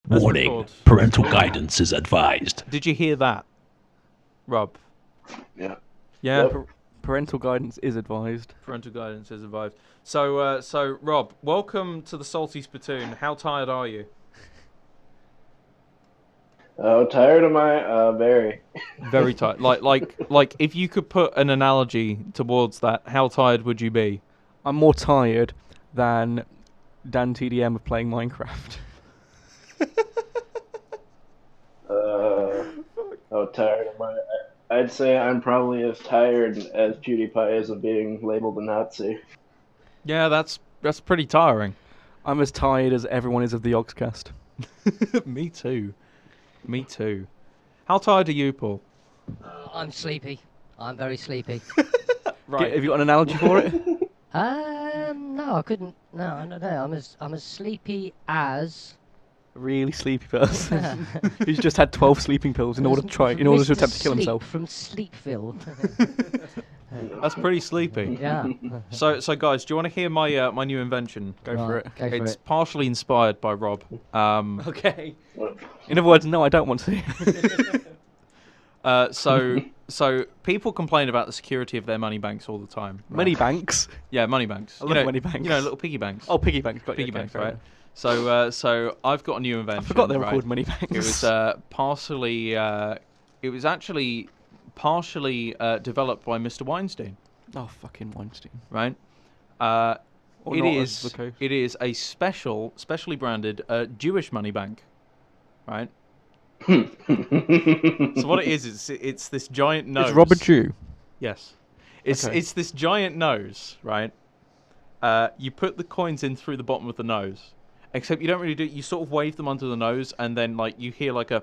Warning, record. parental guidance is advised. Did you hear that, Rob? Yeah. Yeah, Yep. Parental guidance is advised. parental guidance is advised. So Rob, welcome to the Salty Spittoon. How tired are you? Oh, tired am I? Very. Very tired. Like, if you could put an analogy towards that, how tired would you be? I'm more tired than Dan TDM of playing Minecraft. How tired am I? I'd say I'm probably as tired as PewDiePie is of being labeled a Nazi. Yeah, that's pretty tiring. I'm as tired as everyone is of the Oxcast. Me too. Me too. How tired are you, Paul? I'm sleepy. I'm very sleepy. Have you got an analogy for it? No, I couldn't. No, no, no. I'm as sleepy as. A really sleepy person who's just had 12 sleeping pills in order to Mr. attempt to kill Sleep himself. From Sleepville. That's pretty sleepy. Yeah. So guys, do you want to hear my new invention? Go for it. Go for It's it. partially inspired by Rob. Okay. In other words, no, I don't want to. So people complain about the security of their money banks all the time. Right? Money banks. Yeah, money banks. I love money banks. You know, little piggy banks. Oh, piggy banks. Got Piggy you. Okay, banks, fair right? enough. So I've got a new invention. I forgot they were right? called money banks. It was partially. It was actually partially developed by Mr. Weinstein. Oh, fucking Weinstein. Right. Or It not, is. as the case. It is a specially branded Jewish money bank. Right. So what it is, it's this giant nose. Is Rob a Jew? Yes. It's Okay. it's this giant nose, right? You put the coins in through the bottom of the nose, except you don't really do. You sort of wave them under the nose, and then like you hear like a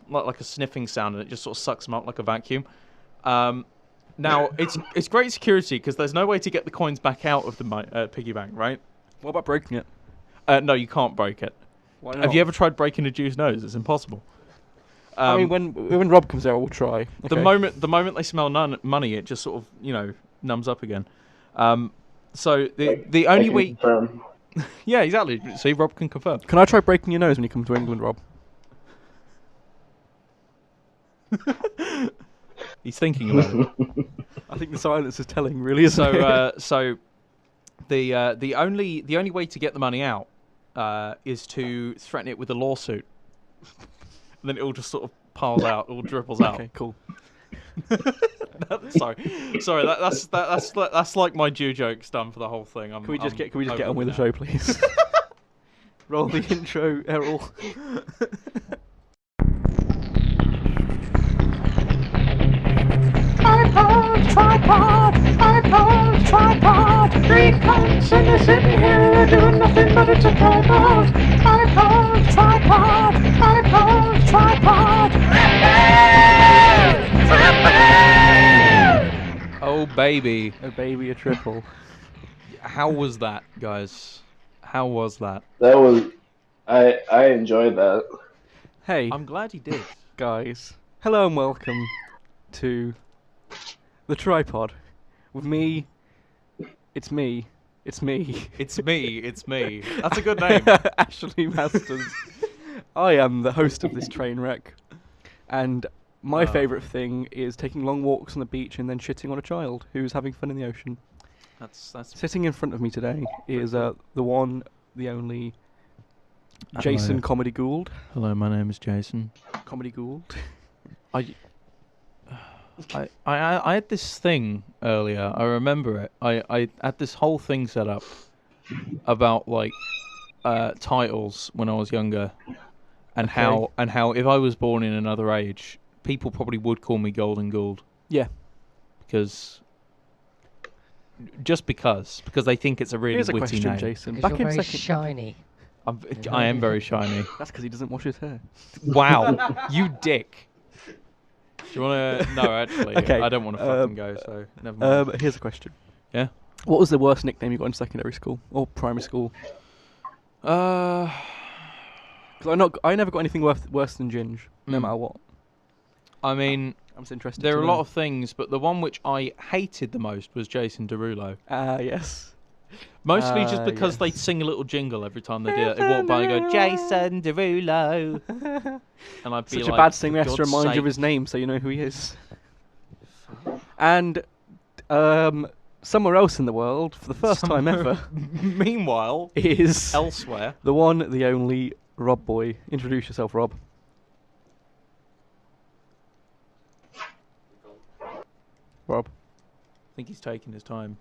like a sniffing sound, and it just sort of sucks them up like a vacuum. Now it's great security because there's no way to get the coins back out of the piggy bank, right? What about breaking it? No, you can't break it. Why not? Have you ever tried breaking a Jew's nose? It's impossible. I mean, when Rob comes out, we'll try. The Okay. moment they smell money, it just sort of numbs up again. So the only way, Confirm. yeah, exactly. See, Rob can confirm. Can I try breaking your nose when you come to England, Rob? He's thinking about it. I think the silence is telling, really, isn't it? So the only way to get the money out is to threaten it with a lawsuit. And then it all just sort of piles out, all dribbles out. Okay, cool. Sorry. That's like my Jew jokes done for the whole thing. Can we just get on with the show, please? Roll the intro, Errol. Tripod. Three cunts and they're sitting here doing nothing but it's a tripod. Tripod. Oh baby, Oh, baby, a triple. how was that, guys? How was that? That was. I enjoyed that. Hey, I'm glad he did. guys. Hello and welcome to the Tripod. With me, it's me. It's me. It's me. That's a good name. Ashley Masters. I am the host of this train wreck, and my favourite thing is taking long walks on the beach and then shitting on a child who's having fun in the ocean. That's Sitting in front of me today is the one, the only Jason Comedy Gould. Hello, my name is Jason. Comedy Gould. I had this thing earlier. I remember it. I had this whole thing set up about like titles when I was younger, and how if I was born in another age, people probably would call me Golden Gould Yeah. because they think it's a really Here's a witty question, name. Jason. Because Back you're in very second. shiny. I am very shiny. That's because he doesn't wash his hair. Wow, you dick. Do you want to? No, actually, Okay, I don't want to fucking go. So never mind. Here's a question. Yeah. What was the worst nickname you got in secondary school or primary school? Because I never got anything worse than Ginge, no Mm. matter what. I mean, I'm just interested. there to are a know. lot of things, but the one which I hated the most was Jason Derulo. Yes. Mostly just because they sing a little jingle every time they do it. They walk by and go, Jason Derulo. And I'd be Such like, a bad thing, we "For have to God's remind you of sake." his name so you know who he is. And somewhere else in the world, for the first time ever, Meanwhile, is elsewhere. the one, the only Rob Boy. Introduce yourself, Rob. Rob. I think he's taking his time.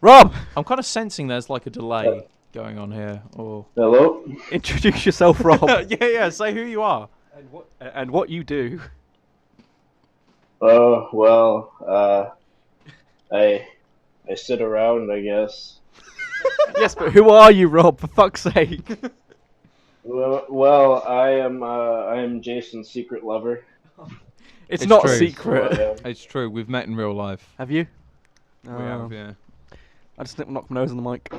Rob! I'm kind of sensing there's like a delay going on here. Or Hello? Introduce yourself, Rob. yeah, say who you are. And what you do. Oh, well, I sit around, I guess. Yes, but who are you, Rob? For fuck's sake. Well, I am Jason's secret lover. It's It's not true. secret. So, It's true. We've met in real life. Have you? We have, yeah. I just knocked my nose on the mic.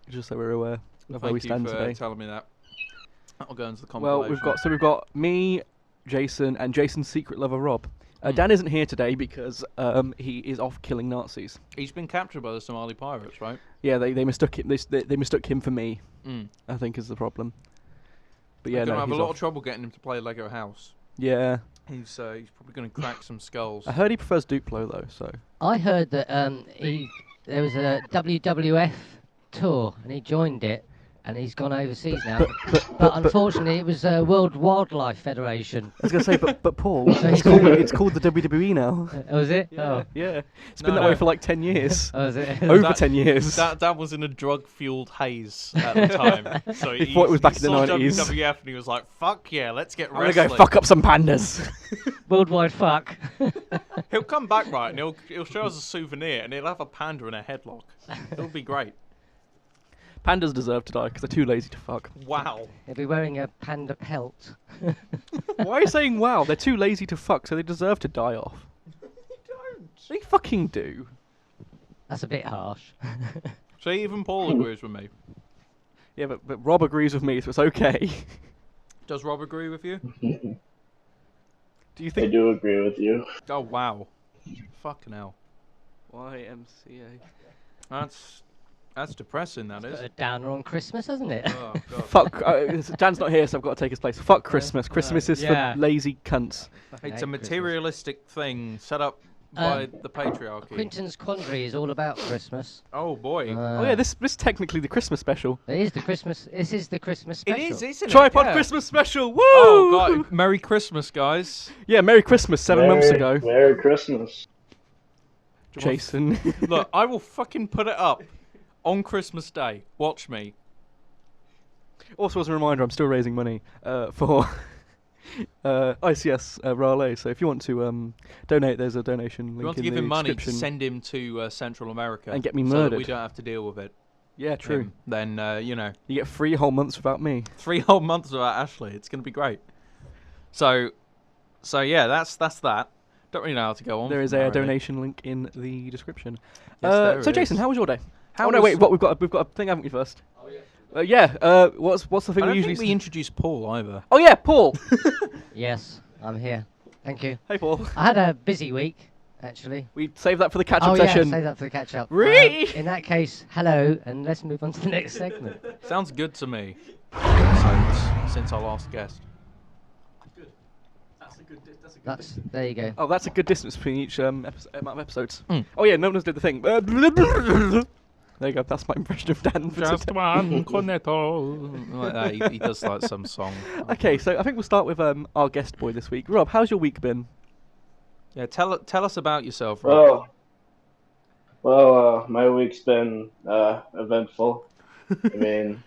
Just so we're aware of where we stand Thank you for today. telling me that. That'll go into the compilation. Well, we've got me, Jason, and Jason's secret lover, Rob. Dan isn't here today because he is off killing Nazis. He's been captured by the Somali pirates, right? Yeah, they mistook him. They mistook him for me. Mm. I think is the problem. But yeah, They're gonna no, have a he's lot off. of trouble getting him to play Lego House. Yeah, He's probably gonna crack some skulls. I heard he prefers Duplo though. So I heard that there was a WWF tour and he joined it and he's gone overseas now. But unfortunately, it was World Wildlife Federation. I was gonna say, but Paul, So it's called the WWE now. Oh, was it? Oh, Yeah, it's been No, that way no. for like 10 years. oh was it? Over That- 10 years. That was in a drug-fueled haze at the time. So He thought it was back in the saw 90s. WWF and he was like, "Fuck yeah, let's get I'm gonna wrestling." go fuck up some pandas. Worldwide fuck. He'll come back right and he'll show us a souvenir and he'll have a panda in a headlock. It'll be great. Pandas deserve to die because they're too lazy to fuck. Wow. He'll be wearing a panda pelt. Why are you saying wow? They're too lazy to fuck, so they deserve to die off. They fucking do. That's a bit harsh. See, even Paul agrees with me. Yeah, but Rob agrees with me, so it's okay. Does Rob agree with you? Do you I think do agree with you. Oh wow. Fucking hell. YMCA? That's depressing. That Put is. a downer on Christmas, hasn't it? Oh god. Fuck. Dan's not here, so I've got to take his place. Fuck Christmas. Christmas is Yeah. for lazy cunts. It's hate a Christmas. materialistic thing set up by the patriarchy. Quentin's Quandary is all about Christmas. Oh boy. Oh yeah, this is technically the Christmas special. It is the Christmas. This is the Christmas It special. is, isn't it? Tripod Yeah. Christmas special. Woo! Oh god. Merry Christmas, guys. Yeah, Merry Christmas 7 months ago. Merry Christmas. Jason. Look, I will fucking put it up on Christmas Day. Watch me. Also, as a reminder, I'm still raising money for ICS Raleigh. So if you want to donate, there's a donation link We want to in give the him money to description. send him to Central America And get me so that murdered. we don't have to deal with it. Yeah, true. Then you know, You get 3 whole months without me. 3 whole months without Ashley. It's gonna be great. So yeah, that's that. Don't really know how to go on. There is from a there, really. donation link in the description. Yes, there So is. Jason, how was your day? How oh no, was- wait. What we've got a thing, haven't we? First. Oh yeah. What's the thing I we don't usually? think we introduced Paul either. Oh yeah, Paul. Yes, I'm here. Thank you. Hey Paul. I had a busy week, actually. We saved that for the catch-up Oh session. yeah, save that for the catch up. Really? In that case, hello, and let's move on to the next segment. Sounds good to me. Since our last guest. That's there you go. Oh, that's a good distance between each amount of episodes. Mm. Oh yeah, no one else did the thing. There you go. That's my impression of Dan. for Just today. one cornetto. Like that. He does like some song. Okay, so I think we'll start with our guest boy this week. Rob, how's your week been? Yeah, tell us about yourself, Rob. Well, my week's been eventful. I mean,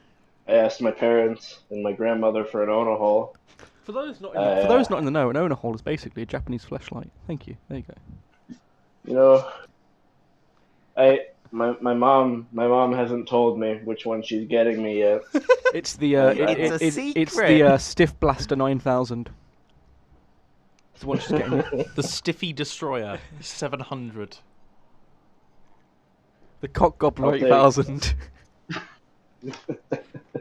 I asked my parents and my grandmother for an Ono hole. For those not in the know, an Ona hole is basically a Japanese fleshlight. Thank you. There you go. You know, my mom hasn't told me which one she's getting me yet. It's the It's a it's secret. the Stiff Blaster 9000. That's the one she's getting. The Stiffy Destroyer 700. The Cock Gobbler I'll take- 8000.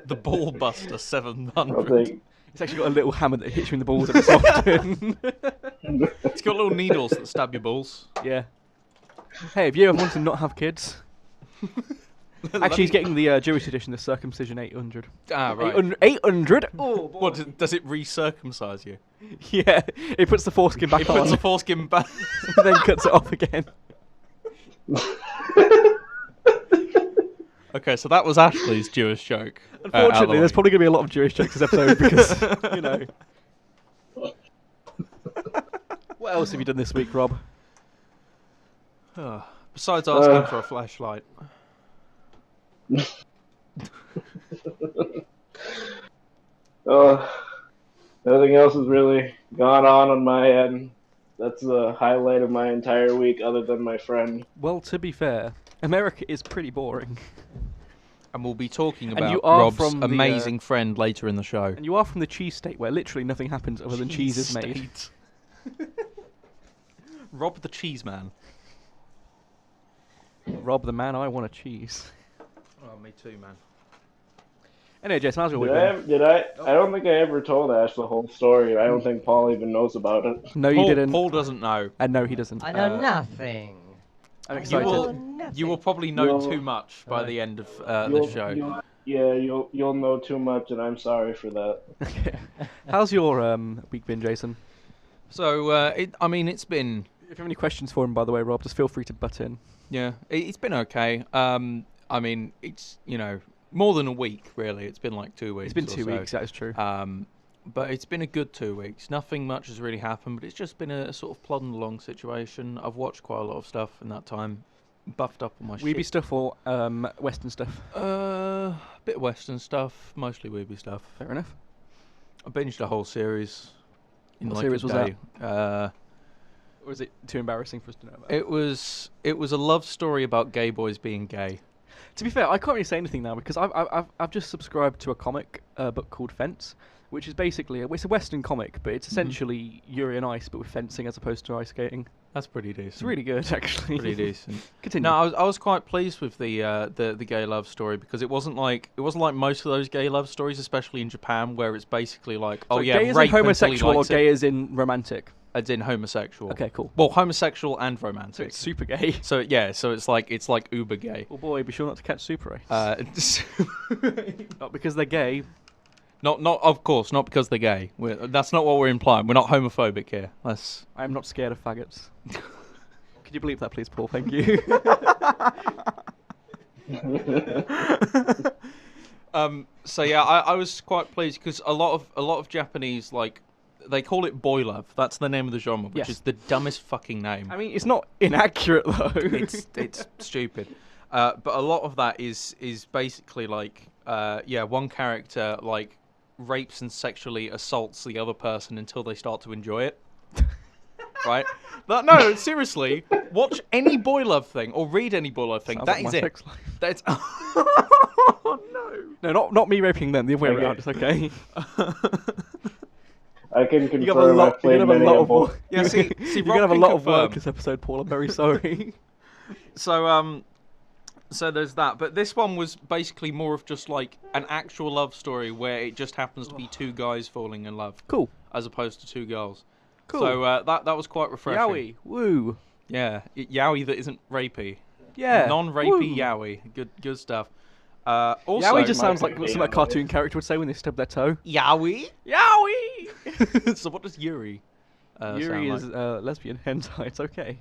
The Ball Buster I'll 700. take. It's actually got a little hammer that hits you in the balls every so often. It's got little needles that stab your balls. Yeah. Hey, have you ever wanted to not have kids? Actually, he's getting the Jewish edition, the circumcision 800. Ah, right. 800? Oh, boy. What, does it recircumcise you? Yeah, it puts the foreskin back It on. puts the foreskin back. Then cuts it off again. Okay, so that was Ashley's Jewish joke. Unfortunately, there's probably going to be a lot of Jewish jokes this episode because, you know. What else have you done this week, Rob? Besides asking for a flashlight. Nothing else has really gone on my end. That's the highlight of my entire week, other than my friend. Well, to be fair, America is pretty boring. And we'll be talking And about you are Rob's from the, amazing friend later in the show. And you are from the cheese state where literally nothing happens other than cheese is made. Rob the cheese man. Rob the man, I want a cheese. Oh, me too, man. Anyway, Jason, how's your week been? Did I? I don't think I ever told Ash the whole story. I don't think Paul even knows about it. No, you didn't. Paul doesn't know. And no, he doesn't. I know nothing. I'm You excited. will probably know too much by the end of the show. You'll know too much, and I'm sorry for that. Okay. How's your week been, Jason? So, it's been... If you have any questions for him, by the way, Rob, just feel free to butt in. Yeah, it's been okay. It's, more than a week, really. It's been like 2 weeks. It's been or 2 so. weeks, that is true. But it's been a good 2 weeks. Nothing much has really happened, but it's just been a sort of plodding along situation. I've watched quite a lot of stuff in that time. Buffed up on my Weeby shit. stuff or Western stuff? Bit of Western stuff, mostly Weeby stuff. Fair enough. I binged a whole series. What series was that? Or is it too embarrassing for us to know about? It was a love story about gay boys being gay. To be fair, I can't really say anything now because I've just subscribed to a comic book called Fence, which is basically it's a Western comic, but it's essentially Yuri on Ice, but with fencing as opposed to ice skating. That's pretty decent. It's really good, actually. Pretty decent. Continue. No, I was quite pleased with the gay love story because it wasn't like most of those gay love stories, especially in Japan, where it's basically like, So gay as in rape homosexual or until he gay likes as in romantic? it. As in homosexual. Okay, cool. Well, homosexual and So romantic. it's super gay. So it's like uber gay. Well, boy, be sure not to catch Super 8. Not because they're gay. Not of course, not because they're gay. That's not what we're implying. We're not homophobic here. I am not scared of faggots. Could you believe that, please, Paul? Thank you. So yeah, I was quite pleased because a lot of Japanese, like, they call it boy love. That's the name of the genre, which Yes. is the dumbest fucking name. I mean, it's not inaccurate though. It's stupid. But a lot of that is basically like one character like rapes and sexually assaults the other person until they start to enjoy it. Right? No, seriously. Watch any boy love thing or read any boy love thing. Sounds That like is my it. sex life. That's No, not me raping them. The other way Okay. around. It's okay. I can You have a confirm lot. I've You're played gonna have a many lot a of boy. work. Yeah, see, You're Rob gonna have a can lot of work confirm. this episode, Paul. I'm very sorry. So there's that, but this one was basically more of just like an actual love story where it just happens to be two guys falling in love, Cool. as opposed to two girls. Cool. So that was quite refreshing. Yowie. Woo. Yeah, yaoi that isn't rapey. Yeah. Non-rapey Woo. yaoi. Good stuff. Also, Yowie just sounds my like something a cartoon character would say when they stub their toe. yaoi. Yowie. So what does Yuri? Yuri sound is like? lesbian hentai. It's okay.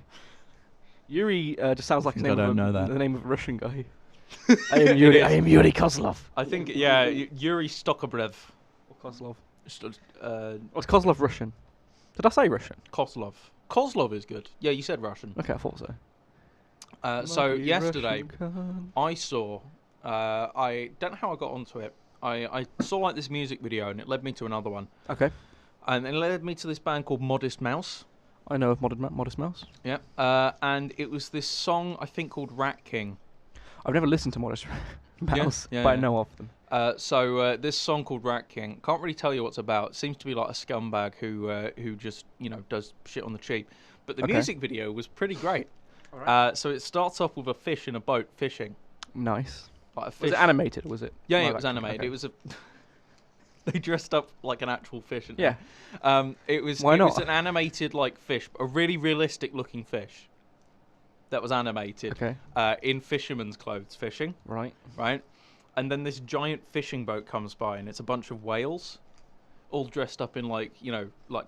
Yuri just sounds like the I name, don't know that. the name of a Russian guy. I am Yuri. I am Yuri Kozlov. I think Yuri Stokobrev. Or Kozlov. Uh, Was Kozlov Russian? Did I say Russian? Kozlov. Kozlov is good. Yeah, you said Russian. Okay, I thought so. So Lucky yesterday, Russian cunt. I saw. I don't know how I got onto it. I saw like this music video and it led me to another one, Okay. and it led me to this band called Modest Mouse. I know of Modest Mouse. Yeah. And it was this song I think called Rat King. I've never listened to Modest Mouse, yeah, but I yeah. know of them. So this song called Rat King, can't really tell you what's about. Seems to be like a scumbag who just does shit on the cheap. But the Okay. music video was pretty great. So it starts off with a fish in a boat fishing. Nice. Like a fish. Was it animated? Or was it? Yeah, live it was action? animated. Okay. It was a. They dressed up like an actual fish. Didn't Yeah. It was. Why it was not? an animated like fish, a really realistic looking fish. that was animated. Okay. In fisherman's clothes fishing. Right. Right. And then this giant fishing boat comes by, and it's a bunch of whales, all dressed up in like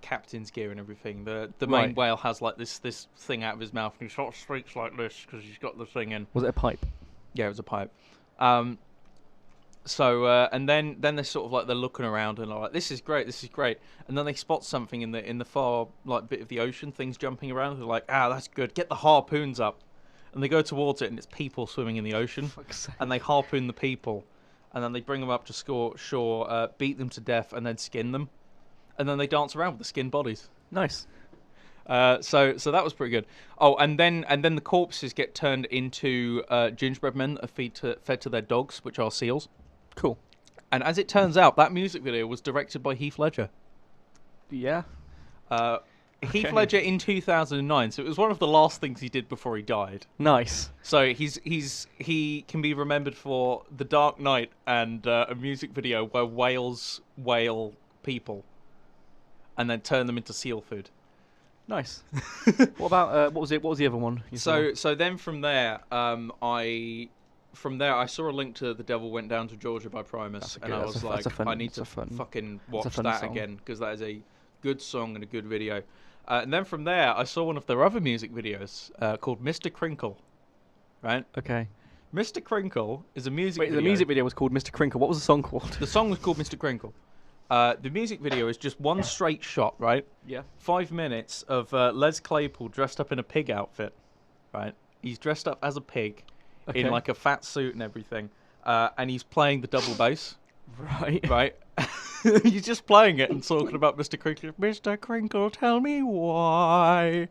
captain's gear and everything. The main Right. whale has like this thing out of his mouth, and he sort of speaks like this because he's got the thing in. Was it a pipe? Yeah, it was a pipe. So and then they're sort of like they're looking around and they're like, this is great, and then they spot something in the far like bit of the ocean, things jumping around. They're like, that's good. Get the harpoons up, and they go towards it, and it's people swimming in the ocean, and they harpoon the people, and then they bring them up to shore, beat them to death, and then skin them, and then they dance around with the skinned bodies. Nice. So that was pretty good. Oh, and then the corpses get turned into gingerbread men that are fed to their dogs, which are seals. Cool. And as it turns out, that music video was directed by Heath Ledger. Yeah. Heath Ledger in 2009, so it was one of the last things he did before he died. Nice. So he can be remembered for The Dark Knight and a music video where whales whale people and then turn them into seal food. Nice. What about what was the other one? So then from there, I saw a link to The Devil Went Down to Georgia by Primus, and I was like, I need to fucking watch that song. again, because that is a good song and a good video. And then from there, I saw one of their other music videos called Mr. Crinkle, right? Okay. Mr. Crinkle is a music Wait, video. the music video was called Mr. Crinkle. What was the song called? The song was called Mr. Crinkle. The music video is just one straight shot, right? Yeah. 5 minutes of Les Claypool dressed up in a pig outfit, right? He's dressed up as a pig in like a fat suit and everything, and he's playing the double bass. Right. Right? He's just playing it and talking about Mr. Crinkle. Mr. Crinkle, tell me why.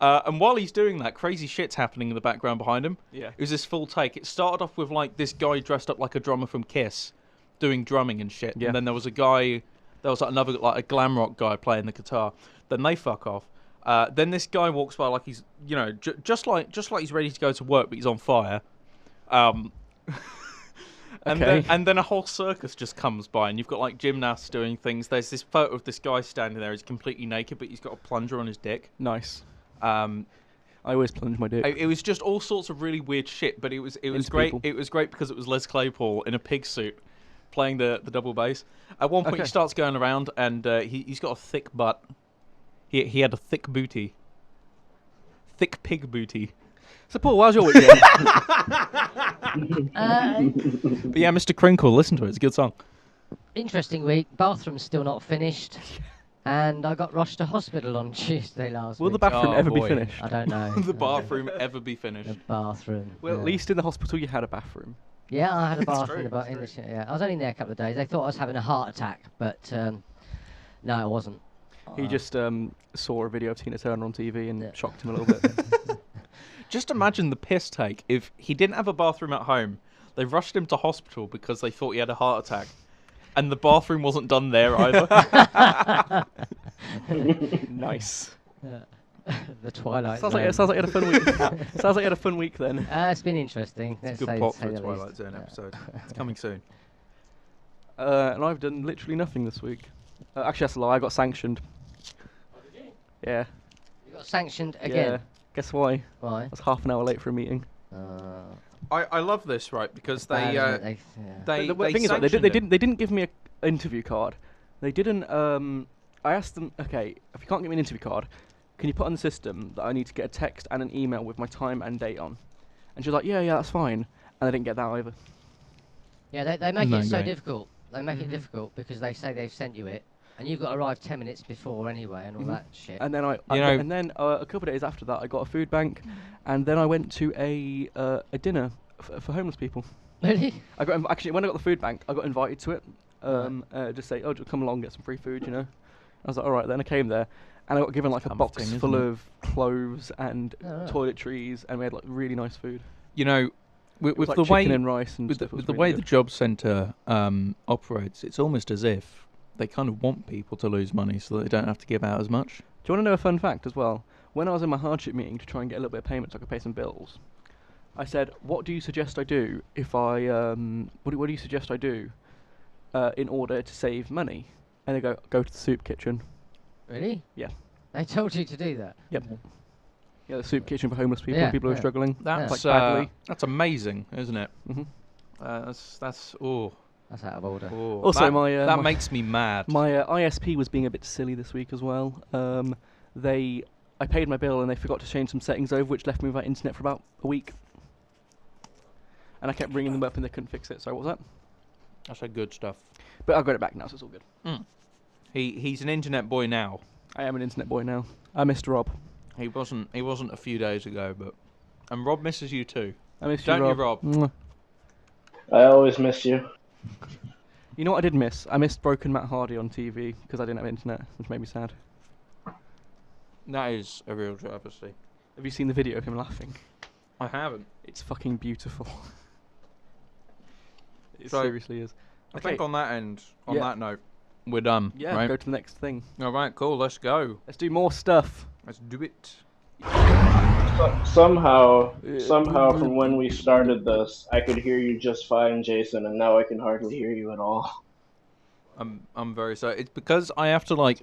And while he's doing that, crazy shit's happening in the background behind him. Yeah. It was this full take. It started off with like this guy dressed up like a drummer from Kiss, doing drumming and shit. Yeah. And then there was like another like a glam rock guy playing the guitar. Then they fuck off. Then this guy walks by like he's just like he's ready to go to work, but he's on fire. And then a whole circus just comes by, and you've got like gymnasts doing things. There's this photo of this guy standing there. He's completely naked, but he's got a plunger on his dick. Nice. I always plunge my dick. It was just all sorts of really weird shit, but it was Into great. people. It was great because it was Les Claypool in a pig suit playing the double bass. At one point, Okay. he starts going around, and he's got a thick butt. He had a thick booty, thick pig booty. So Paul, how's your week going? But yeah, Mr. Crinkle, listen to it. It's a good song. Interesting week. Bathroom's still not finished. And I got rushed to hospital on Tuesday last Will week. the bathroom Oh, ever be boy. finished? I don't know. The bathroom ever be finished? The bathroom. Well, yeah. at least in the hospital you had a bathroom. Yeah, I had a It's bathroom. true, In it's the yeah, I was only in there a couple of days. They thought I was having a heart attack, but no, I wasn't. He just saw a video of Tina Turner on TV and Yeah. shocked him a little bit. Just imagine the piss take if he didn't have a bathroom at home. They rushed him to hospital because they thought he had a heart attack, and the bathroom wasn't done there either. Nice. The Twilight Sounds Zone. like you had a fun week. Sounds like you had a fun week then. It's been interesting. It's let's a good say- pop say for a the Twilight least. Zone episode. It's coming soon. And I've done literally nothing this week. Actually, that's a lie. I got sanctioned. Yeah. You got sanctioned Yeah. again. Guess why? Why? I was half an hour late for a meeting. I love this, right? Because they yeah. they The thing is, like, they sanctioned it. didn't give me an interview card. They didn't. I asked them, okay, if you can't give me an interview card, can you put on the system that I need to get a text and an email with my time and date on? And she was like, yeah, that's fine. And I didn't get that either. Yeah, they make No, it so great. difficult. They make it difficult because they say they've sent you it, and you've got to arrive 10 minutes before anyway, and all that shit. And then a couple of days after that, I got a food bank, and then I went to a dinner for homeless people. Really? I got actually when I got the food bank, I got invited to it. Just say, just come along, get some free food, I was like, all right. Then I came there, and I got given like a Kind of box thing, full isn't it? of clothes and Oh, right. toiletries, and we had like really nice food. With It was, like, the way chicken and rice and with stuff. It was the really way good. the job centre operates, it's almost as if they kind of want people to lose money so that they don't have to give out as much. Do you want to know a fun fact as well? When I was in my hardship meeting to try and get a little bit of payment so I could pay some bills, I said, "What do you suggest I do if I what do you suggest I do in order to save money?" And they go to the soup kitchen. Really? Yeah. They told you to do that? Yep. Yeah, the soup kitchen for homeless people, Yeah, people who are yeah. struggling. That's badly. that's amazing, isn't it? hmm That's That's out of order. Also, that, my, that my- makes me mad. My ISP was being a bit silly this week as well. I paid my bill and they forgot to change some settings over, which left me without internet for about a week. And I kept ringing them up and they couldn't fix it. So what was that? That's a good stuff. But I've got it back now, so it's all good. He's an internet boy now. I am an internet boy now. I missed Rob. He wasn't a few days ago, and Rob misses you too. I missed Don't you, you, Rob. Rob? Mwah. I always miss you. You know what I did miss? I missed Broken Matt Hardy on TV because I didn't have internet, which made me sad. That is a real travesty. Have you seen the video of him laughing? I haven't. It's fucking beautiful. It So, seriously is. I think on that end, on Yeah. that note, we're done. Yeah, right? go to the next thing. All right, cool. Let's go. Let's do more stuff. Let's do it. Somehow, from when we started this, I could hear you just fine, Jason, and now I can hardly hear you at all. I'm very sorry. It's because I have to like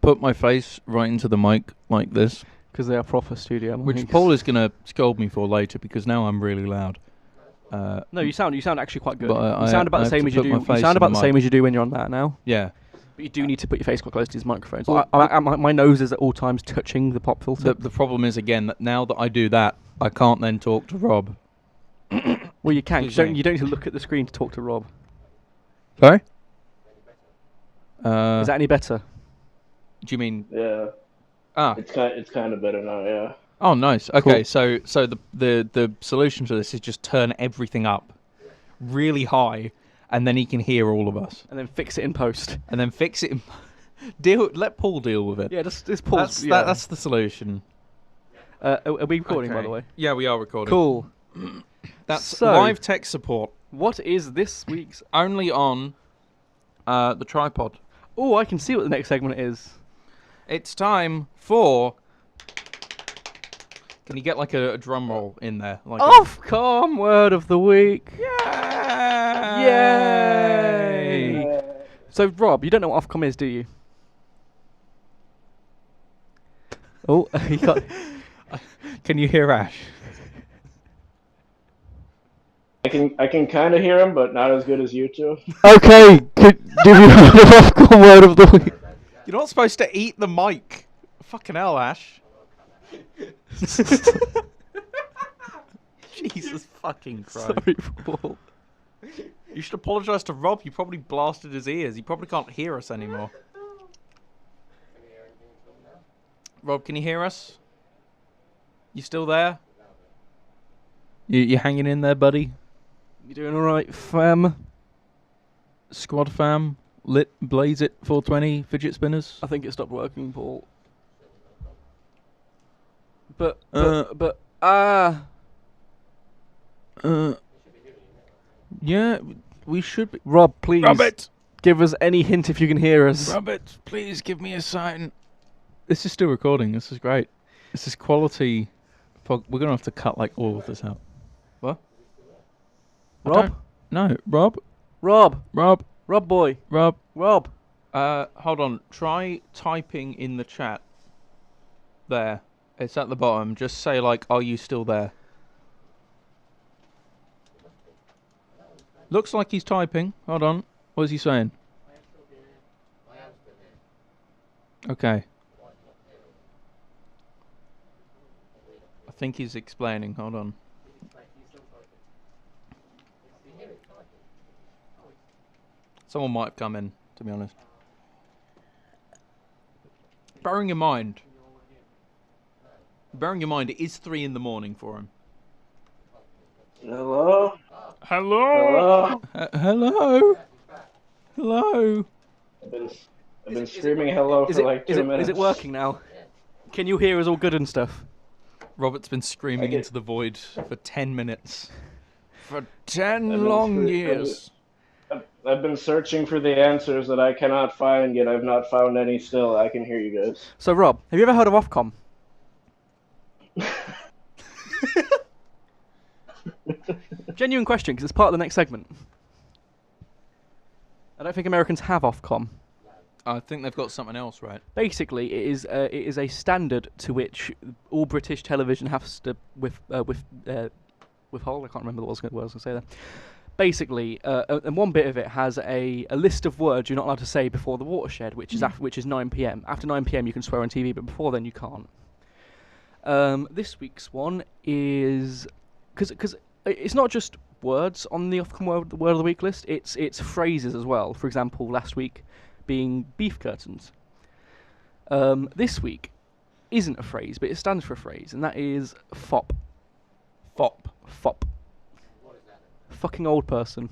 put my face right into the mic like this, Because they are proper studio which mics. Paul is gonna scold me for later because now I'm really loud. No, you sound actually quite good. But you sound about I the have same to as you put do. my You face sound in about the the same mic. as you do when you're on that now. Yeah. But you do need to put your face quite close to his microphone. So Well, my nose is at all times touching the pop filter. The problem is again that now that I do that, I can't then talk to Rob. Well, you can. 'Cause Excuse me. you don't need to look at the screen to talk to Rob. Sorry. Is that any better? Do you mean? Yeah, Ah. it's kind of better now. Yeah. Oh, nice. Okay, Cool. so the solution to this is just turn everything up really high, and then he can hear all of us, And then fix it in post. and then fix it. Let Paul deal with it. Yeah, just pause. That's the solution. Are we recording, by Okay. the way? Yeah, we are recording. Cool. That's So- live tech support What is this week's... only on the tripod. Oh, I can see what the next segment is. It's time for. Can you get like a drum roll in there? Like Ofcom word of the week. Yay! Yay! So, Rob, you don't know what Ofcom is, do you? Oh, he got... Can you hear Ash? I can kind of hear him, but not as good as you two. Okay, do we have an Ofcom word of the week? You're not supposed to eat the mic. Fucking hell, Ash. Jesus fucking Christ. Sorry, Paul. You should apologise to Rob. You probably blasted his ears. He probably can't hear us anymore. Rob, can you hear us? You still there? You hanging in there, buddy? You doing alright, fam? Squad fam? Lit, blaze it, 420, fidget spinners? I think it stopped working, Paul. But, Yeah, we should be. Rob, please. Robert! Give us any hint if you can hear us. Robert, please give me a sign. This is still recording. This is great. This is quality. We're going to have to cut like all of this out. What? Rob? No, Rob? Rob? Rob? Rob boy? Rob? Rob? Hold on. Try typing in the chat. There. It's at the bottom. Just say like, are you still there? Looks like he's typing. Hold on. What is he saying? Okay. I think he's explaining. Hold on. Someone might have come in, to be honest. Bearing in mind, it is 3 in the morning for him. Hello? Hello? Hello? Hello? Hello? I've been screaming hello for like 2 minutes. Is it working now? Can you hear us all good and stuff? Robert's been screaming get- into the void for 10 minutes. For 10 been long scre- years. I've been searching for the answers that I cannot find, yet I've not found any still. I can hear you guys. So, Rob, have you ever heard of Ofcom? Genuine question, because it's part of the next segment. I don't think Americans have Ofcom. I think they've got something else, right? Basically, it is a standard to which all British television has to withhold. I can't remember what I was going to say there. Basically, and one bit of it has a list of words you're not allowed to say before the watershed, which is 9 p.m. After 9 p.m. you can swear on TV, but before then you can't. This week's one is because it's not just words on the Ofcom word of the week list. It's phrases as well. For example, last week being beef curtains. This week isn't a phrase, but it stands for a phrase, and that is FOP. Fop. FOP. What is that? Fucking old person.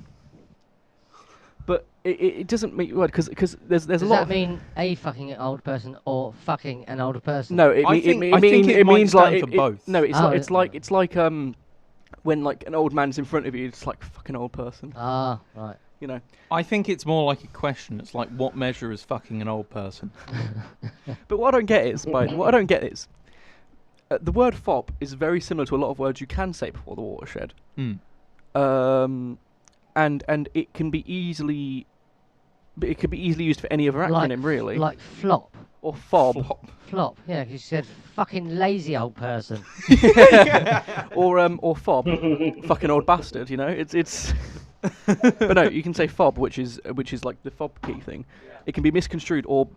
But it doesn't make word because there's Does a lot. that mean a fucking old person or fucking an older person? No, I think it might means stand like for both. No, it's Oh, like when like an old man's in front of you, it's like fucking old person. Ah, right. You know. I think it's more like a question. It's like, what measure is fucking an old person? But what I don't get is the word fop is very similar to a lot of words you can say before the watershed. Mm. And it can be easily used for any other acronym, really. Like flop. Or fob. Flop, yeah, 'cause you said fucking lazy old person. or fob. Fucking old bastard, you know? It's But no, you can say fob, which is like the fob key thing. It can be misconstrued or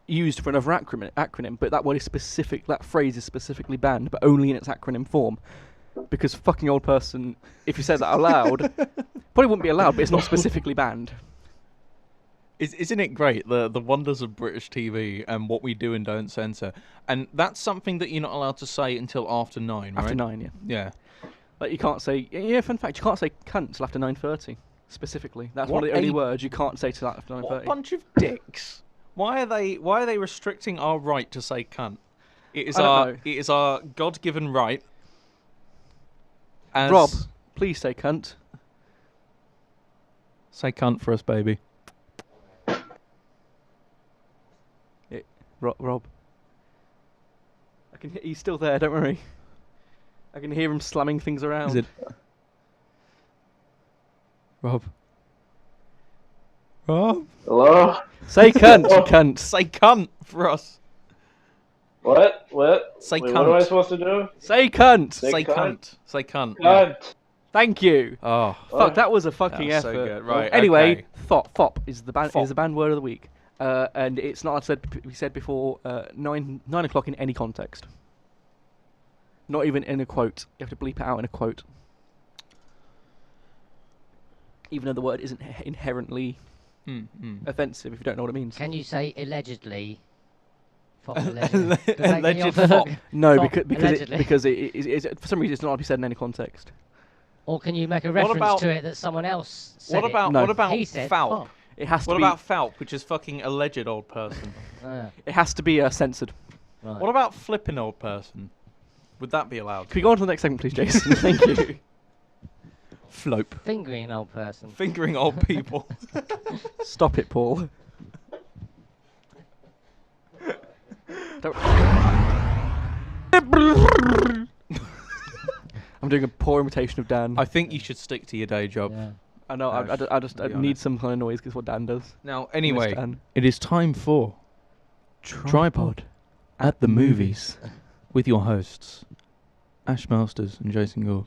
used for another acronym, but that word is specific. That phrase is specifically banned, but only in its acronym form. Because fucking old person, if you said that out loud, probably wouldn't be allowed, but it's not specifically banned. Isn't it great, the wonders of British TV and what we do and don't censor? And that's something that you're not allowed to say until after 9, right? After 9, yeah. Yeah. Like you can't say, fun fact, you can't say cunt till after 9:30, specifically. That's What one of the only a- words you can't say till after 9:30. What a bunch of dicks. Why are they restricting our right to say cunt? It is I don't know. our God-given right. As Rob, please say cunt. Say cunt for us, baby. Rob. He's still there, don't worry. I can hear him slamming things around. Is it? Rob. Hello? Say cunt, cunt. Say cunt for us. What? Say Wait, cunt. what am I supposed to do? Say cunt. Say cunt. Say cunt. Cunt. Thank you. Oh. Fuck, that was a fucking That was so effort. good. Right, Anyway, okay. FOP is the banned Fop. is the banned word of the week, and it's not. We said before 9 o'clock in any context. Not even in a quote. You have to bleep it out in a quote. Even though the word isn't inherently offensive, if you don't know what it means. Can you say allegedly? Fop allegedly. Does that get you off Alleged the fop. hook? No, Fop, because allegedly. for some reason it's not to be said in any context. Or can you make a reference about- to it that someone else said What it? about No. what about He said foul? fop. It has to What be. about falp, which is fucking alleged old person? It has to be censored. Right. What about flipping old person? Would that be allowed? Can we go on to the next segment, please, Jason? Thank you. Flope. Fingering an old person. Fingering old people. Stop it, Paul. Don't- I'm doing a poor imitation of Dan. I think you should stick to your day job. Yeah. I know. I just to be need honest. some kind of noise because what Dan does. Now, anyway, Dan. it is time for Tripod at the Movies with your hosts, Ash Masters and Jason Gould.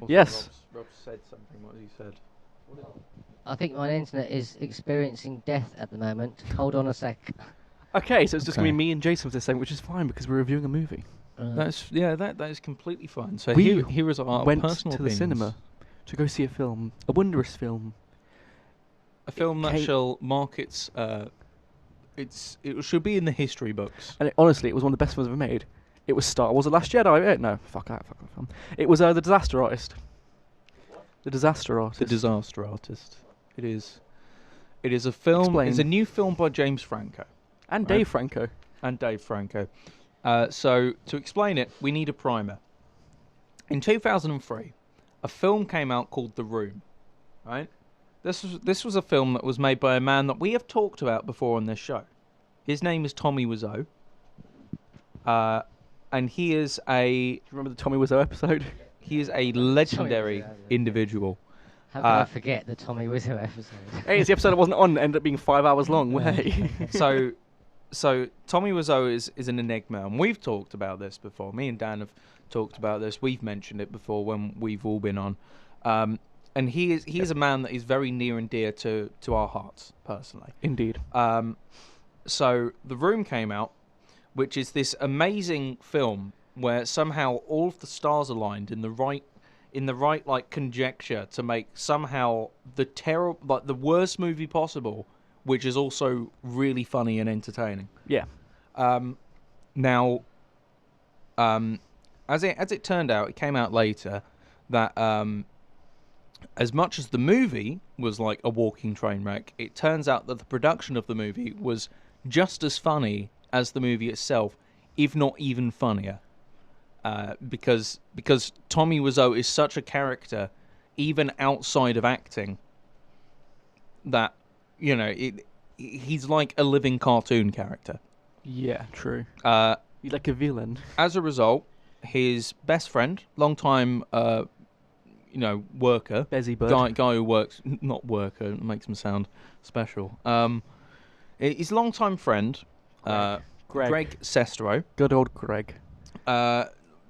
Yes. Rob said something. What he said. I think my internet is experiencing death at the moment. Hold on a sec. Okay, so it's just gonna Okay. be me and Jason for this segment, which is fine because we're reviewing a movie. That is completely fine. So We here is our Went personal to the opinions. cinema to go see a film, a wondrous film. A film that came- shall mark its it should be in the history books. And honestly, it was one of the best films ever made. It was Star Wars: The Last Jedi. No, fuck that film. It was The Disaster Artist. The Disaster Artist. The Disaster Artist. It is a film. Explain. It's a new film by James Franco And Right. Dave Franco. and Dave Franco. So to explain it, we need a primer. In 2003, a film came out called The Room. Right. This was a film that was made by a man that we have talked about before on this show. His name is Tommy Wiseau. And he is a Do you remember the Tommy Wiseau episode? legendary Wiseau, yeah. individual. How could I forget the Tommy Wiseau episode? Hey, it's the episode I wasn't on. Ended up being 5 hours long. Way. So Tommy Wiseau is an enigma, and we've talked about this before. Me and Dan have talked about this. We've mentioned it before when we've all been on. And he is a man that is very near and dear to our hearts, personally. Indeed. So The Room came out, which is this amazing film where somehow all of the stars aligned in the right like conjecture to make somehow the worst movie possible, which is also really funny and entertaining. Yeah. Now, as it turned out, it came out later that as much as the movie was like a walking train wreck, it turns out that the production of the movie was just as funny as the movie itself, if not even funnier. Because Tommy Wiseau is such a character, even outside of acting, that, you know, he's like a living cartoon character. Yeah, true. He's like a villain. As a result, his best friend, longtime, worker, Bezzy Bird. guy who works, not worker, it makes him sound special. His longtime friend, Greg Sestero. Good old Greg.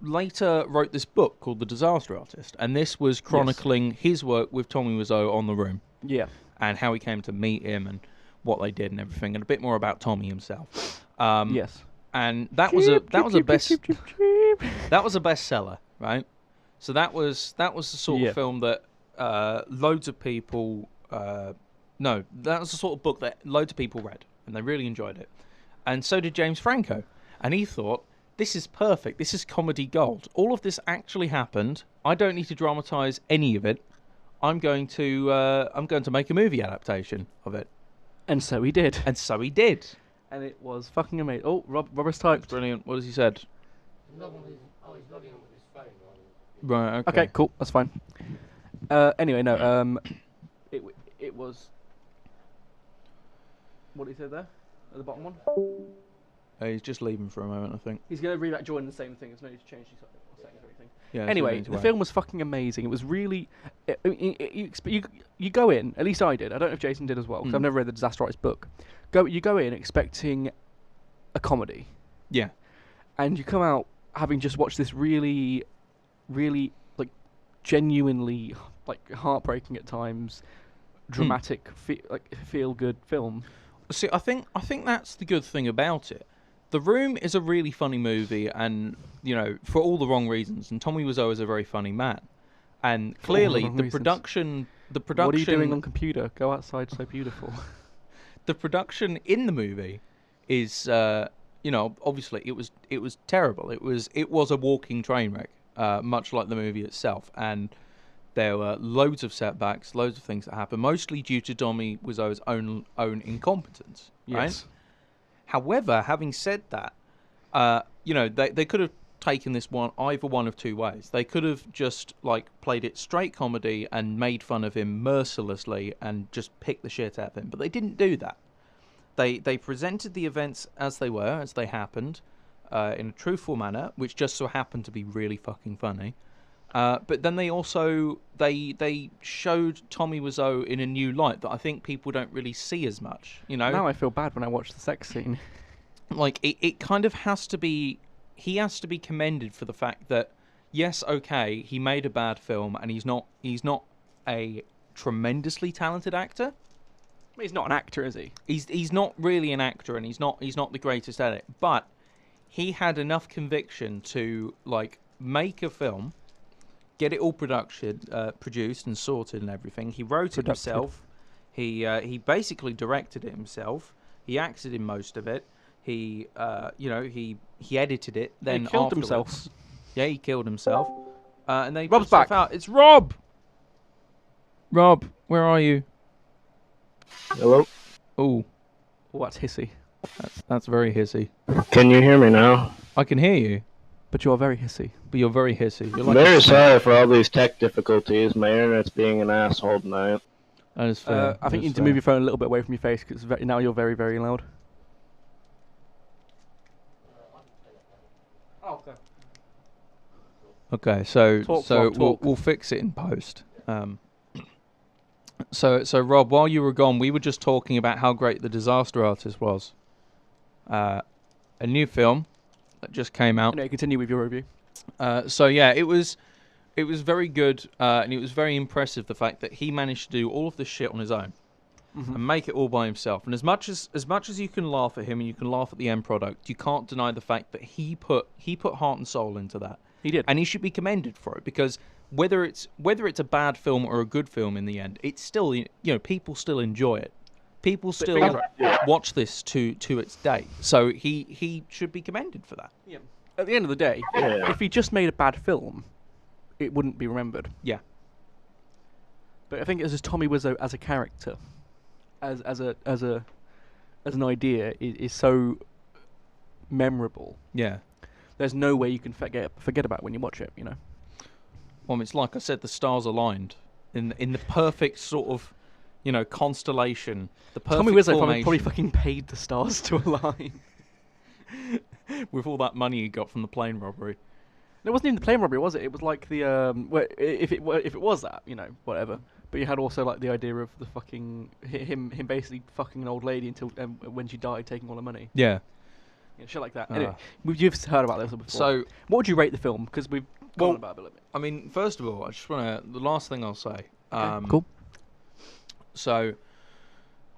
Later wrote this book called The Disaster Artist, and this was chronicling his work with Tommy Wiseau on The Room. Yeah. And how he came to meet him and what they did and everything, and a bit more about Tommy himself. Yes. And that was a bestseller, right? So that was the sort of film that loads of people that was the sort of book that loads of people read, and they really enjoyed it. And so did James Franco. And he thought, this is perfect. This is comedy gold. All of this actually happened. I don't need to dramatize any of it. I'm going to make a movie adaptation of it. And so he did. And so he did. And it was fucking amazing. Oh, Robert's typed. Brilliant. What has he said? He's logging on with his phone. Right. Okay. Okay, cool. That's fine. Anyway, no. It was. What did he say there? At the bottom one. He's just leaving for a moment, I think. He's going to join the same thing. There's no need to change the settings or anything. Yeah. Anyway, the film was fucking amazing. It was really. You go in. At least I did. I don't know if Jason did as well, because I've never read the Disaster Artist book. You go in expecting a comedy. Yeah. And you come out having just watched this really, really genuinely heartbreaking at times, dramatic, feel good film. See, I think that's the good thing about it. The Room is a really funny movie, and for all the wrong reasons. And Tommy Wiseau is a very funny man, and clearly the production. What are you doing on computer? Go outside, so beautiful. The production in the movie is, obviously it was terrible. It was a walking train wreck, much like the movie itself, and there were loads of setbacks, loads of things that happened, mostly due to Tommy Wiseau's own incompetence. Right? Yes. However, having said that, they could have taken this either one of two ways. They could have just played it straight comedy and made fun of him mercilessly and just picked the shit out of him, but they didn't do that. They presented the events as they were, as they happened, in a truthful manner, which just so happened to be really fucking funny. But then they also they showed Tommy Wiseau in a new light that I think people don't really see as much. Now I feel bad when I watch the sex scene. It kind of has to be. He has to be commended for the fact that, yes, okay, he made a bad film, and he's not a tremendously talented actor. He's not an actor, is he? He's not really an actor, and he's not the greatest at it. But he had enough conviction to make a film, get it all produced and sorted and everything. He wrote it himself. He basically directed it himself. He acted in most of it. He edited it. Then he killed afterwards. himself. Yeah, he killed himself. And they Rob's put stuff back. out. It's Rob. Rob, where are you? Hello? Oh, That's hissy. that's very hissy. Can you hear me now? I can hear you, But you are very hissy. but you're very hissy. You're I'm very sorry for all these tech difficulties. My internet's being an asshole tonight. That is fair. I think you need to move your phone a little bit away from your face, because now you're very, very loud. Oh, okay. Okay, so Talk. we'll fix it in post. So Rob, while you were gone, we were just talking about how great The Disaster Artist was. A new film that just came out. No, continue with your review. So yeah, it was very good, and it was very impressive the fact that he managed to do all of this shit on his own and make it all by himself. And as much as you can laugh at him and you can laugh at the end product, you can't deny the fact that he put heart and soul into that. He did, and he should be commended for it, because whether it's a bad film or a good film in the end, it's still, people still enjoy it. People still watch this to its day. So he should be commended for that. Yeah. At the end of the day, if he just made a bad film, it wouldn't be remembered. Yeah. But I think it's just Tommy Wiseau as a character, as an idea is so memorable. Yeah. There's no way you can forget about it when you watch it. Well, it's like I said, the stars aligned in the perfect sort of, constellation. The perfect Tommy Wiseau formation. probably fucking paid the stars to align. With all that money he got from the plane robbery. It wasn't even the plane robbery, was it? It was like the if it was that, whatever. But you had also like the idea of the fucking him basically fucking an old lady until when she died, taking all her money. Yeah. Shit like that. Anyway, you've heard about this before. So, what would you rate the film? Because we've gone about it a little bit. I mean, first of all, I just want to. The last thing I'll say. Cool. So,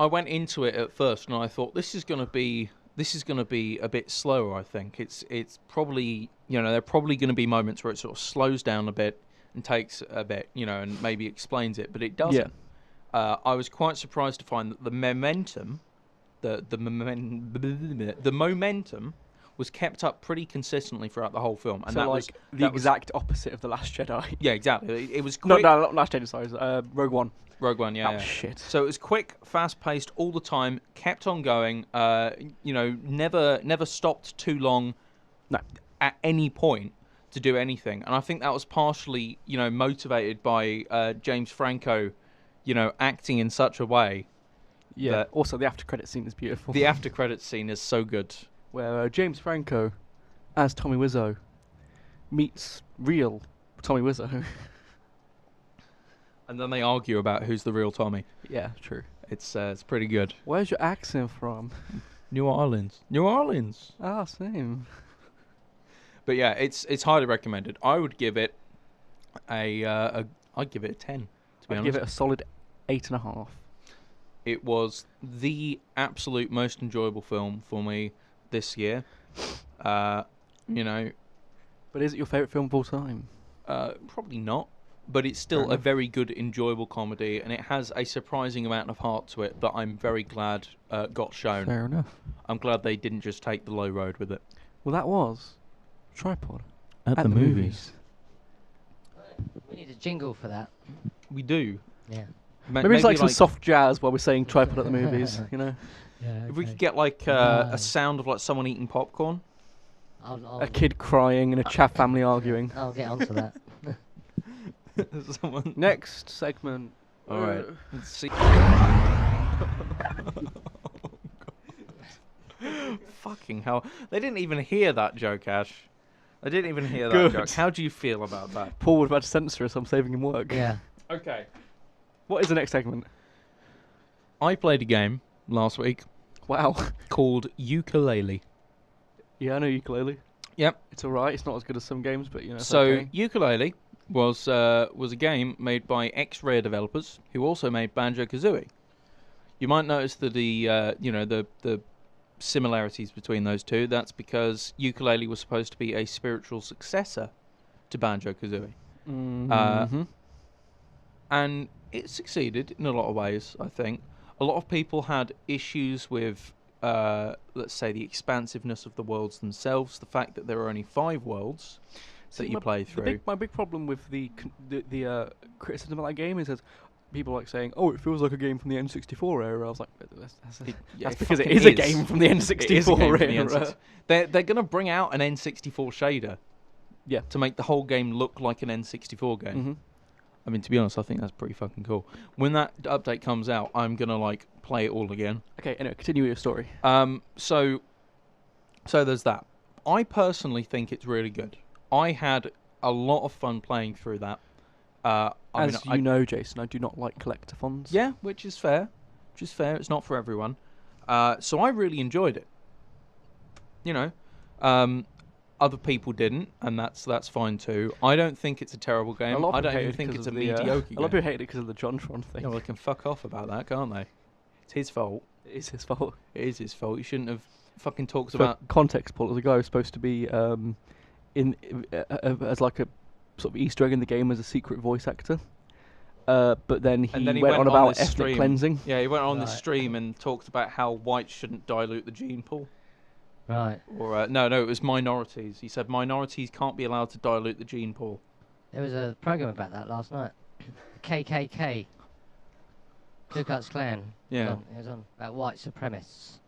I went into it at first, and I thought this is going to be a bit slower. I think it's probably there are probably going to be moments where it sort of slows down a bit and takes a bit, and maybe explains it, but it doesn't. Yeah. I was quite surprised to find that the momentum. The momentum was kept up pretty consistently throughout the whole film, and so that like was the exact opposite of The Last Jedi. Yeah, exactly. It was quick. No, not Last Jedi. Sorry, Rogue One. Rogue One, yeah. Oh shit. So it was quick, fast-paced all the time, kept on going. Never stopped too long. No. At any point to do anything, and I think that was partially, motivated by James Franco, acting in such a way. Yeah. Also, the after credit scene is beautiful. The after credit scene is so good. Where James Franco, as Tommy Wiseau, meets real Tommy Wiseau. And then they argue about who's the real Tommy. Yeah, true. It's pretty good. Where's your accent from? New Orleans. New Orleans. Ah, same. But yeah, it's highly recommended. I would give it I'd give it a 10. To be honest, give it a solid 8.5. It was the absolute most enjoyable film for me this year. But is it your favourite film of all time? Probably not. But it's still a very good, enjoyable comedy, and it has a surprising amount of heart to it that I'm very glad got shown. Fair enough. I'm glad they didn't just take the low road with it. Well, that was Tripod at the movies. We need a jingle for that. We do. Yeah. Maybe it's like some soft jazz while we're saying Tripod at the movies, Yeah, If we could get like a sound of like someone eating popcorn. I'll a kid crying and a Chav family arguing. I'll get onto that. Someone. Next segment. All right. Let's see. Fucking hell! They didn't even hear that joke, Ash. They didn't even hear that Good. joke. How do you feel about that? Paul was about to censor us. I'm saving him work. Yeah. Okay. What is the next segment? I played a game last week Wow. called Ukulele. Yeah, I know Ukulele. Yep. It's alright. It's not as good as some games, but it's So okay. Ukulele was a game made by X-Rare developers who also made Banjo-Kazooie. You might notice that the similarities between those two. That's because Ukulele was supposed to be a spiritual successor to Banjo-Kazooie. Mm-hmm. And it succeeded in a lot of ways, I think. A lot of people had issues with, let's say, the expansiveness of the worlds themselves, the fact that there are only 5 worlds that you play through. My big problem with the criticism of that game is that people like saying, "Oh, it feels like a game from the N64 era." I was like, "That's because it is a game from the N64 era." They're going to bring out an N64 shader, yeah, to make the whole game look like an N64 game. Mm-hmm. I mean, to be honest, I think that's pretty fucking cool. When that update comes out, I'm gonna play it all again. Okay, anyway, continue with your story. So there's that. I personally think it's really good. I had a lot of fun playing through that. As you know, Jason, I do not like collectathons. Yeah, which is fair. It's not for everyone. So I really enjoyed it. You know, other people didn't, and that's fine too. I don't think it's a terrible game. I don't even think it's a mediocre game. A lot of people hate it because of the JonTron thing. Yeah, well, they can fuck off about that, can't they? It's his fault. It is his fault. It is his fault. You shouldn't have fucking talked For about... context, Paul, the guy was supposed to be as like a sort of Easter egg in the game as a secret voice actor. But then he went on about ethnic stream. cleansing. Yeah, he went on the stream and talked about how whites shouldn't dilute the gene pool. Right. Or no, it was minorities. He said minorities can't be allowed to dilute the gene pool. There was a program about that last night. KKK. Ku Klux Klan. Yeah. It was on about white supremacists.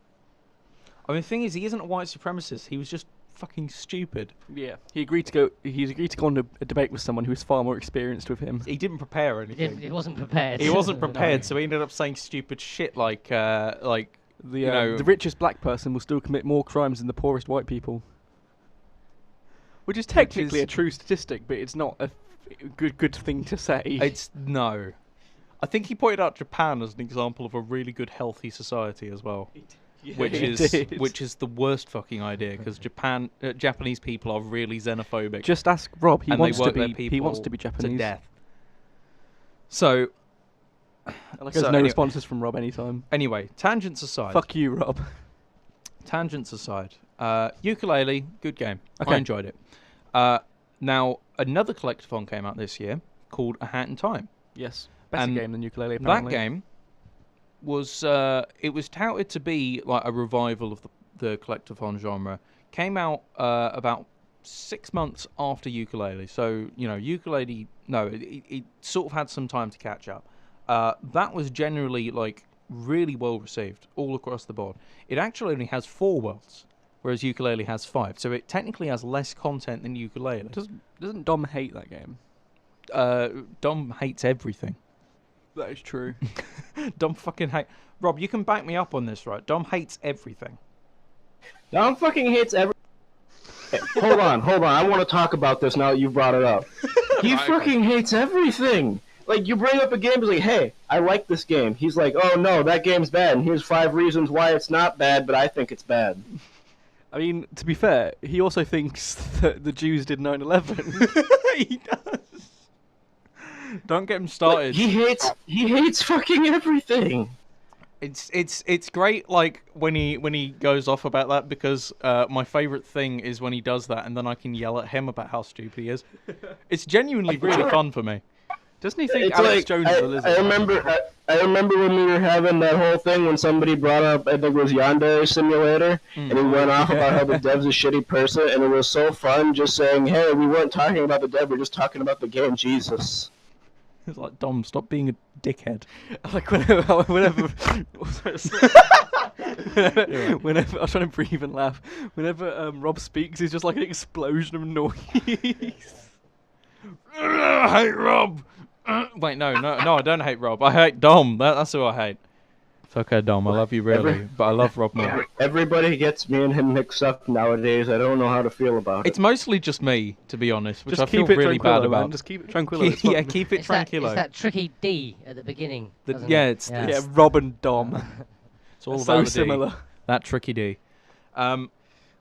I mean, the thing is, he isn't a white supremacist. He was just fucking stupid. Yeah. He agreed to go on a debate with someone who was far more experienced with him. He didn't prepare anything. He wasn't prepared. He wasn't prepared, No. so he ended up saying stupid shit like The richest black person will still commit more crimes than the poorest white people. Which is technically a true statistic, but it's not a good thing to say. It's no. I think he pointed out Japan as an example of a really good, healthy society as well. Yeah, which it is the worst fucking idea because Japanese people are really xenophobic. Just ask Rob. He and wants they to work their be. people He wants to be Japanese. to death. So, There's no responses from Rob anytime. Anyway, tangents aside. Fuck you, Rob. Tangents aside. Ukulele, good game. Okay. I enjoyed it. Now, another collectathon came out this year called A Hat in Time. Yes. Better And game than ukulele, apparently. That game was it was touted to be like a revival of the collectathon genre. Came out about 6 months after ukulele, so you know ukulele. No, it sort of had some time to catch up. That was generally like really well received all across the board. It actually only has 4 worlds, whereas ukulele has 5. So it technically has less content than ukulele. Doesn't Dom hate that game? Dom hates everything. That is true. Dom fucking hate. Rob, you can back me up on this, right? Dom hates everything. Dom fucking hates every. Hey, hold on. I want to talk about this now that you brought it up. He fucking hates everything. Like, you bring up a game, he's like, hey, I like this game. He's like, oh no, that game's bad, and here's 5 reasons why it's not bad, but I think it's bad. I mean, to be fair, he also thinks that the Jews did 9/11. He does. Don't get him started. Like, he hates fucking everything. It's great, like when he goes off about that because my favorite thing is when he does that, and then I can yell at him about how stupid he is. It's genuinely really fun for me. Doesn't he think It's Alex like, Jones is a lizard? I remember when we were having that whole thing when somebody brought up, I think it was Yandere Simulator, and he went off about how the dev's a shitty person, and it was so fun just saying, hey, we weren't talking about the dev, we're just talking about the game, Jesus. It's like, Dom, stop being a dickhead. Like whenever whenever I was trying to breathe and laugh. Whenever Rob speaks, it's just like an explosion of noise. I hate Rob. Wait, no, I don't hate Rob. I hate Dom. That's who I hate. It's okay, Dom. I love you really, but I love Rob more. Everybody gets me and him mixed up nowadays. I don't know how to feel about it. It's mostly just me, to be honest, which Just I feel keep it really bad tranquillo, man. about. Just keep it tranquillo. It's fine. Yeah, keep it It's tranquilo. that tricky D at the beginning. doesn't yeah, it? it's Yeah, Rob and Dom. It's all so about the D. similar. That tricky D. Rob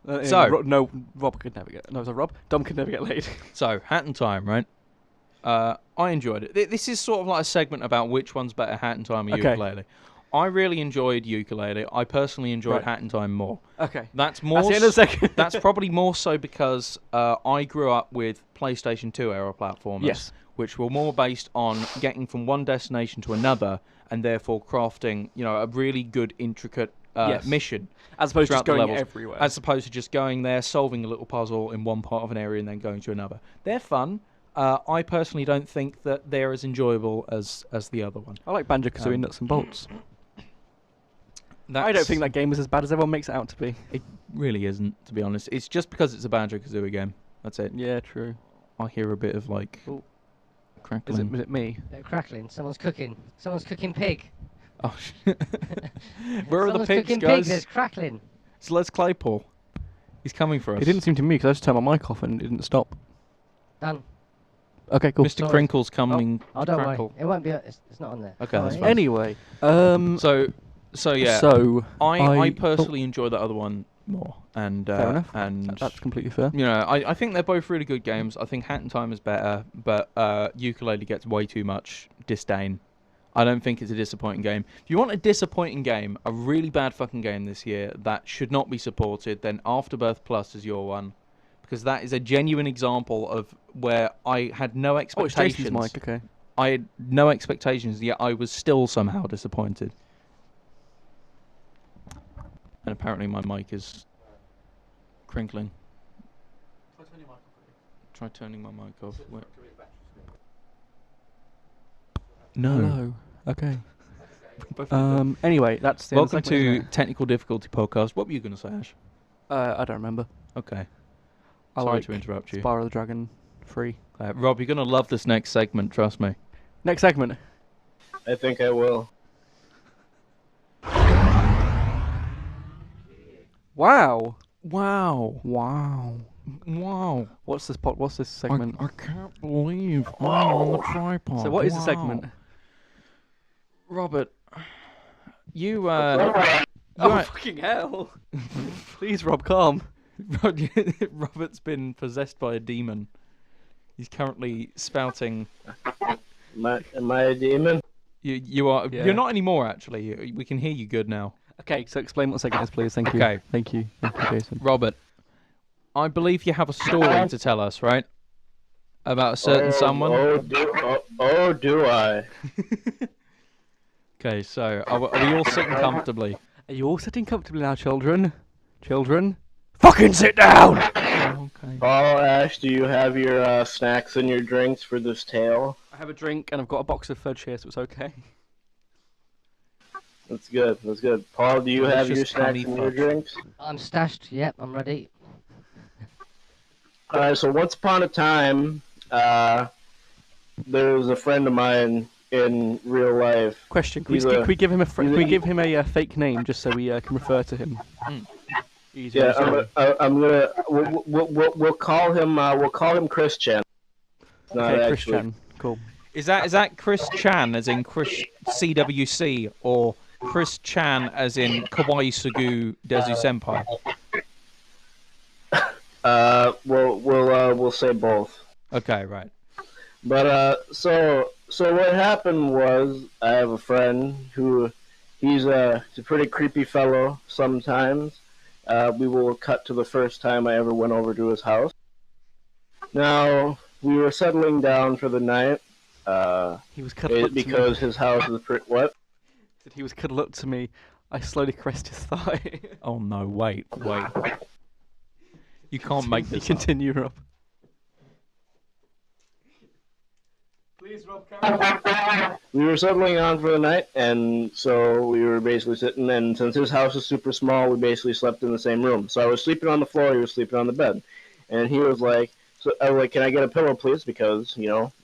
could never get. No, was it Rob? Dom could never get laid. So, Hat in Time, right? I enjoyed it. This is sort of like a segment about which one's better, Hat in Time or Okay. ukulele. I really enjoyed ukulele. I personally enjoyed Right. Hat in Time more. Okay. That's more. That's the end of the second. That's probably more so because I grew up with PlayStation 2 era platformers, Yes. which were more based on getting from one destination to another, and therefore crafting, a really good, intricate Yes. mission. As opposed to just throughout the going levels, everywhere. as opposed to just going there, solving a little puzzle in one part of an area, and then going to another. They're fun. I personally don't think that they're as enjoyable as the other one. I like Banjo-Kazooie Nuts and Bolts. I don't That's- think that game is as bad as everyone makes it out to be. It really isn't, to be honest. It's just because it's a Banjo-Kazooie game. That's it. Yeah, true. I hear a bit of, like, Oh. crackling. Is it me? They're crackling. Someone's cooking pig. Oh, where are the Someone's pigs, cooking guys? pig. There's crackling. It's Les Claypool. He's coming for us. It didn't seem to me because I just turned my mic off and it didn't stop. Done. Okay, cool. Mr. Crinkle's coming. Oh, don't Crackle. worry. It won't be. It's not on there. Okay, that's Alright. fine. Anyway, So yeah. So I personally enjoy that other one more, and fair enough. and That's completely fair. you know, I think they're both really good games. I think Hat in Time is better, but Ukulele gets way too much disdain. I don't think it's a disappointing game. If you want a disappointing game, a really bad fucking game this year that should not be supported, then Afterbirth Plus is your one, because that is a genuine example of where I had no Oh, it's expectations. Jason's mic. Okay. I had no expectations, yet I was still somehow disappointed. And apparently my mic is crinkling. Try turning my mic off. Wait. No. Hello. Okay. Anyway, that's the end of the Welcome segment, to isn't it? Technical Difficulty Podcast. What were you going to say, Ash? I don't remember. Okay. I Sorry like to interrupt you. Spyro the Dragon 3. Rob, you're going to love this next segment, trust me. Next segment. I think I will. Wow. Wow. Wow. Wow. What's this segment? I can't believe I'm on the tripod. So what is the Wow. segment? Robert, you, Oh, Right. fucking hell. Please, Rob, calm. Robert's been possessed by a demon. He's currently spouting. Am I a demon? You are. Yeah. You're not anymore. Actually, we can hear you good now. Okay, so explain what segment is, please. Thank you. Okay. Thank you. Thank you, Jason. Robert, I believe you have a story to tell us, right? About a certain someone. Do I? Okay, so are we all sitting comfortably? Are you all sitting comfortably now, children? Children? Fucking sit down! Okay. Paul, Ash, do you have your snacks and your drinks for this tale? I have a drink and I've got a box of fudge here, so it's okay. That's good. That's good. Paul, do you have your Delicious snacks honey and your fudge. drinks? I'm stashed. Yep, I'm ready. All right. So once upon a time, there was a friend of mine in real life. Question: Can He's we give him a he's a- give him a fake name just so we can refer to him? Easier. Yeah, I'm gonna. We'll call him Christian. Not Okay, actually. Christian. Cool. Is that Chris Chan as in Chris CWC or Chris Chan as in Kawaii Sugu Dezu Senpai? We'll say both. Okay, right. But so what happened was I have a friend who he's a pretty creepy fellow sometimes. We will cut to the first time I ever went over to his house. Now we were settling down for the night. He was cuddled up Because to me. his house is pretty what? He was cuddled up to me. I slowly caressed his thigh. Oh no! Wait. You can't make this up. Continue, Rob. Please, Rob. We were settling down for the night, and so we were basically sitting. And since his house is super small, we basically slept in the same room. So I was sleeping on the floor, he was sleeping on the bed, and he was like, "So I was like, can I get a pillow, please? Because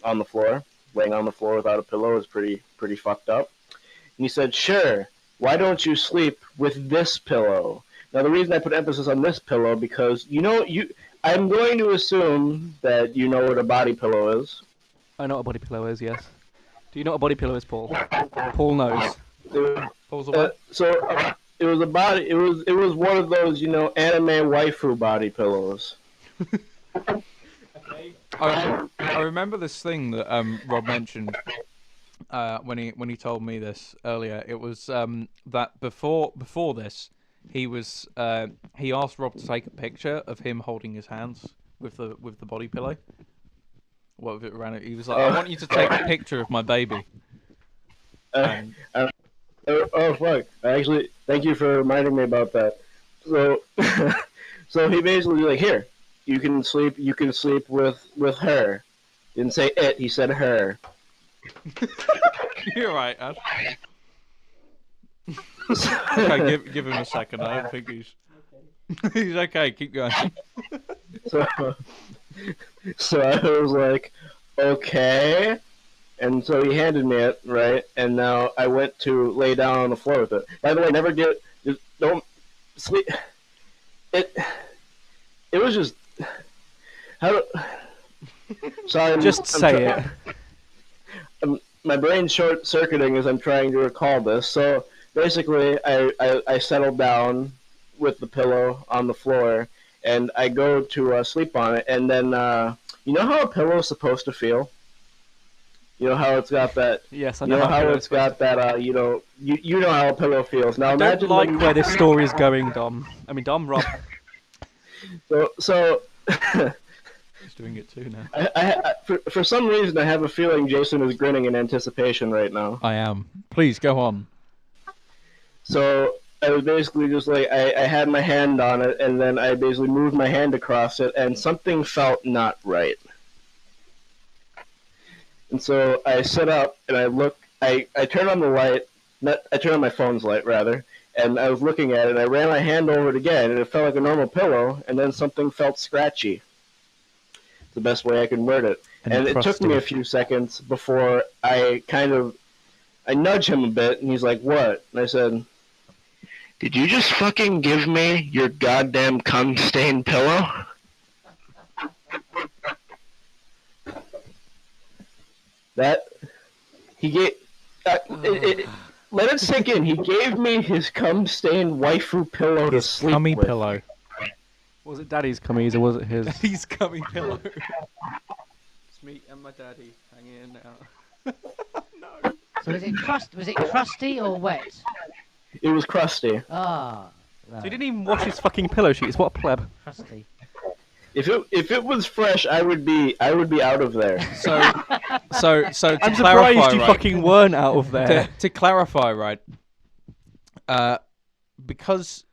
on the floor, laying on the floor without a pillow is pretty fucked up." And he said, "Sure. Why don't you sleep with this pillow?" Now the reason I put emphasis on this pillow because I'm going to assume that you know what a body pillow is. I know what a body pillow is. Yes. Do you know what a body pillow is, Paul? Paul knows. Paul's away. It was a body. It was one of those anime waifu body pillows. I remember this thing that Rob mentioned when he told me this earlier. It was that before this, he asked Rob to take a picture of him holding his hands with the body pillow. What if it ran it? He was like, "I want you to take a picture of my baby." Oh fuck! Actually, thank you for reminding me about that. So, so he basically like, "Here, you can sleep with her." Didn't say it. He said her. You're right, Ash. Okay, give him a second. I don't think he's okay. Keep going. So I was like, okay. And so he handed me it, right? And now I went to lay down on the floor with it. By the way, don't sleep. It was just, Sorry, Just say it. My brain's short-circuiting as I'm trying to recall this. So basically, I settled down with the pillow on the floor, and I go to sleep on it, and then you know how a pillow is supposed to feel? You know how it's got that. Yes, I You know know how how it's it's got that. You know how a pillow feels. Now I don't imagine like when where this story is going, Dom. I mean, Dom, Rob. So He's doing it too now. for some reason, I have a feeling Jason is grinning in anticipation right now. I am. Please go on. So I was basically just like I had my hand on it, and then I basically moved my hand across it, and something felt not right. And so I sit up and I look. I turn on the light. I turn on my phone's light rather, and I was looking at it. And I ran my hand over it again, and it felt like a normal pillow. And then something felt scratchy. The best way I can word it. And it took me a few seconds before I nudge him a bit, and he's like, "What?" And I said, "Did you just fucking give me your goddamn cum-stained pillow?" That he gave. Let it sink in. He gave me his cum-stained waifu pillow to sleep Cummy with. pillow. Was it Daddy's cummies or was it his? He's cummy pillow. It's me and my daddy hanging out. So was it crusty or wet? It was crusty. Ah, no, So he didn't even wash his fucking pillow sheets. What a pleb. crusty. If it was fresh, I would be out of there. So to I'm clarify, surprised you right, fucking weren't out of there. to clarify, right? Because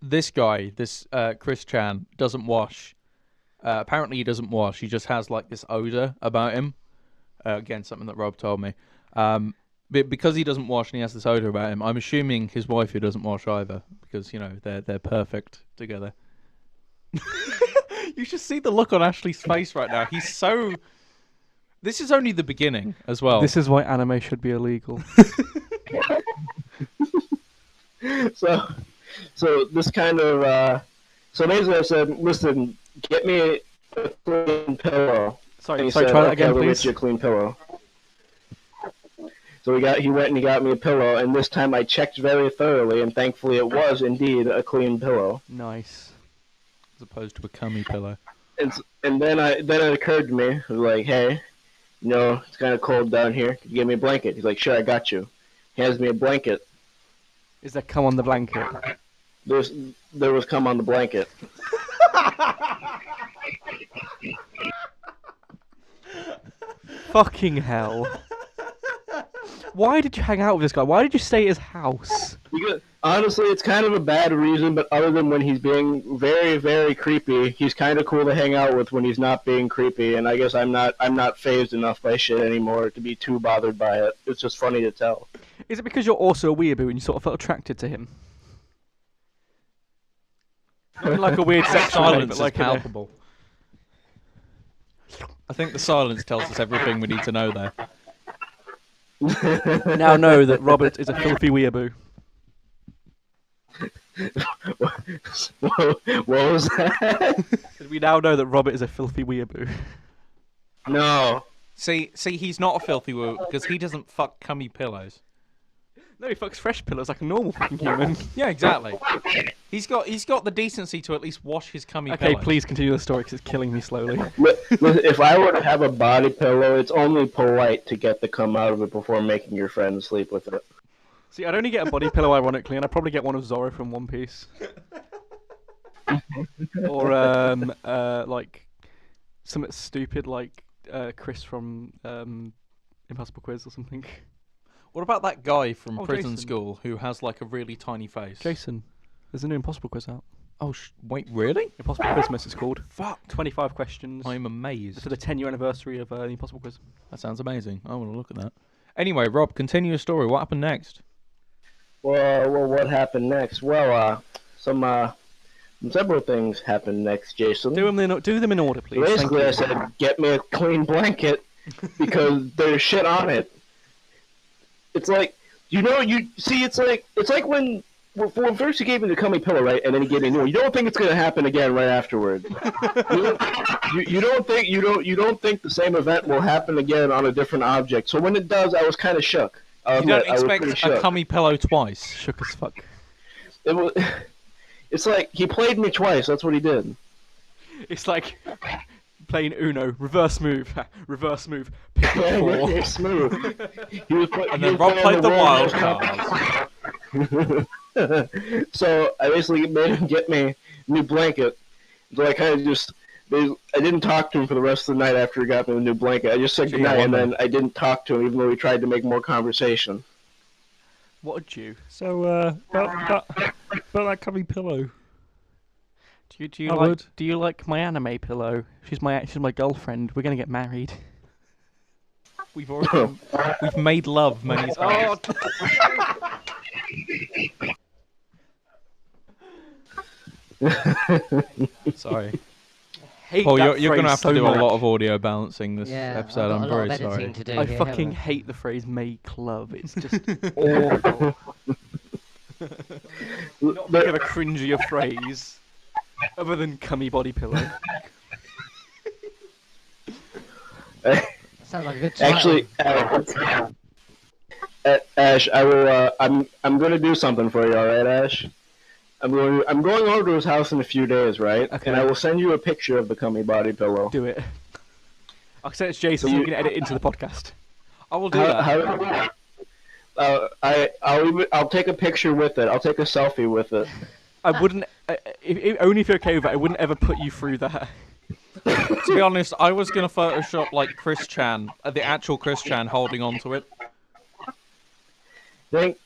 this guy, this Chris Chan, doesn't wash. Apparently, he doesn't wash. He just has like this odor about him. Again, something that Rob told me. But because he doesn't wash and he has this odor about him, I'm assuming his wife who doesn't wash either, because they're perfect together. You should see the look on Ashley's face right now. He's so. This is only the beginning as well. This is why anime should be illegal. So this kind of so basically I said, "Listen, get me a clean pillow." Sorry, And he try said, that "Okay, again, I'll get please. you a clean pillow." So he went and he got me a pillow, and this time I checked very thoroughly, and thankfully it was indeed a clean pillow. Nice. As opposed to a cummy pillow. And then it occurred to me, I was like, "Hey, it's kind of cold down here. Could you give me a blanket?" He's like, "Sure, I got you." He hands me a blanket. Is there cum on the blanket? There was cum on the blanket. Fucking hell. Why did you hang out with this guy? Why did you stay at his house? Because, honestly, it's kind of a bad reason, but other than when he's being very, very creepy, he's kind of cool to hang out with when he's not being creepy. And I guess I'm not fazed enough by shit anymore to be too bothered by it. It's just funny to tell. Is it because you're also a weeaboo and you sort of felt attracted to him? Not in like a weird sexual way, Silence but is like palpable. I think the silence tells us everything we need to know there. Now know that Robert is a filthy weeaboo. What was that? We now know that Robert is a filthy weeaboo. No. See, he's not a filthy woo because he doesn't fuck cummy pillows. No, he fucks fresh pillows like a normal fucking human. Yeah, exactly. He's got the decency to at least wash his cummy Okay, pillows. please continue the story because it's killing me slowly. If I were to have a body pillow, it's only polite to get the cum out of it before making your friend sleep with it. See, I'd only get a body pillow ironically, and I'd probably get one of Zorro from One Piece. Or, like, something stupid like Chris from Impossible Quiz or something. What about that guy from prison Jason. school who has like a really tiny face? Jason, there's a new Impossible Quiz out. Oh, wait, really? Impossible Christmas it's called. Fuck. 25 questions. I'm amazed. For the 10-year anniversary of the Impossible Quiz. That sounds amazing. I want to look at that. Anyway, Rob, continue your story. What happened next? Well, what happened next? Well, several things happened next, Jason. Do them in order, please. Basically, I Thank you. said, get me a clean blanket because there's shit on it. It's like, it's like when well, first he gave me the Cummy pillow, right, and then he gave me a new one. You don't think it's gonna happen again right afterward. you don't think the same event will happen again on a different object. So when it does, I was kind of shook. You don't expect a Cummy pillow twice. Shook as fuck. It's like he played me twice. That's what he did. It's like playing Uno, reverse move, pick up 4. Yeah, smooth. And then Rob played the wild card. So I basically made him get me a new blanket. So I kind of just, I didn't talk to him for the rest of the night after he got me the new blanket. I just said goodnight, and then I didn't talk to him, even though he tried to make more conversation. What a Jew. So, about that Cummy pillow. Do you like my anime pillow? She's my girlfriend. We're gonna get married. We've made love many times. Sorry. Paul, you're going to have to do a lot of audio balancing this episode. I'm very sorry. I fucking hate the phrase "make love." It's just awful. Not think of a cringier phrase other than "cummy body pillow." Sounds like a good title. Actually, Ash, I will. I'm going to do something for you. All right, Ash. I'm going over to his house in a few days, right? Okay. And I will send you a picture of the Cummy body pillow. Do it. I'll send it to Jason so you can edit it into the podcast. I will do that. I'll take a picture with it. I'll take a selfie with it. I wouldn't. Only if you're okay with it. I wouldn't ever put you through that. To be honest, I was gonna Photoshop like Chris Chan, the actual Chris Chan, holding on to it. Thank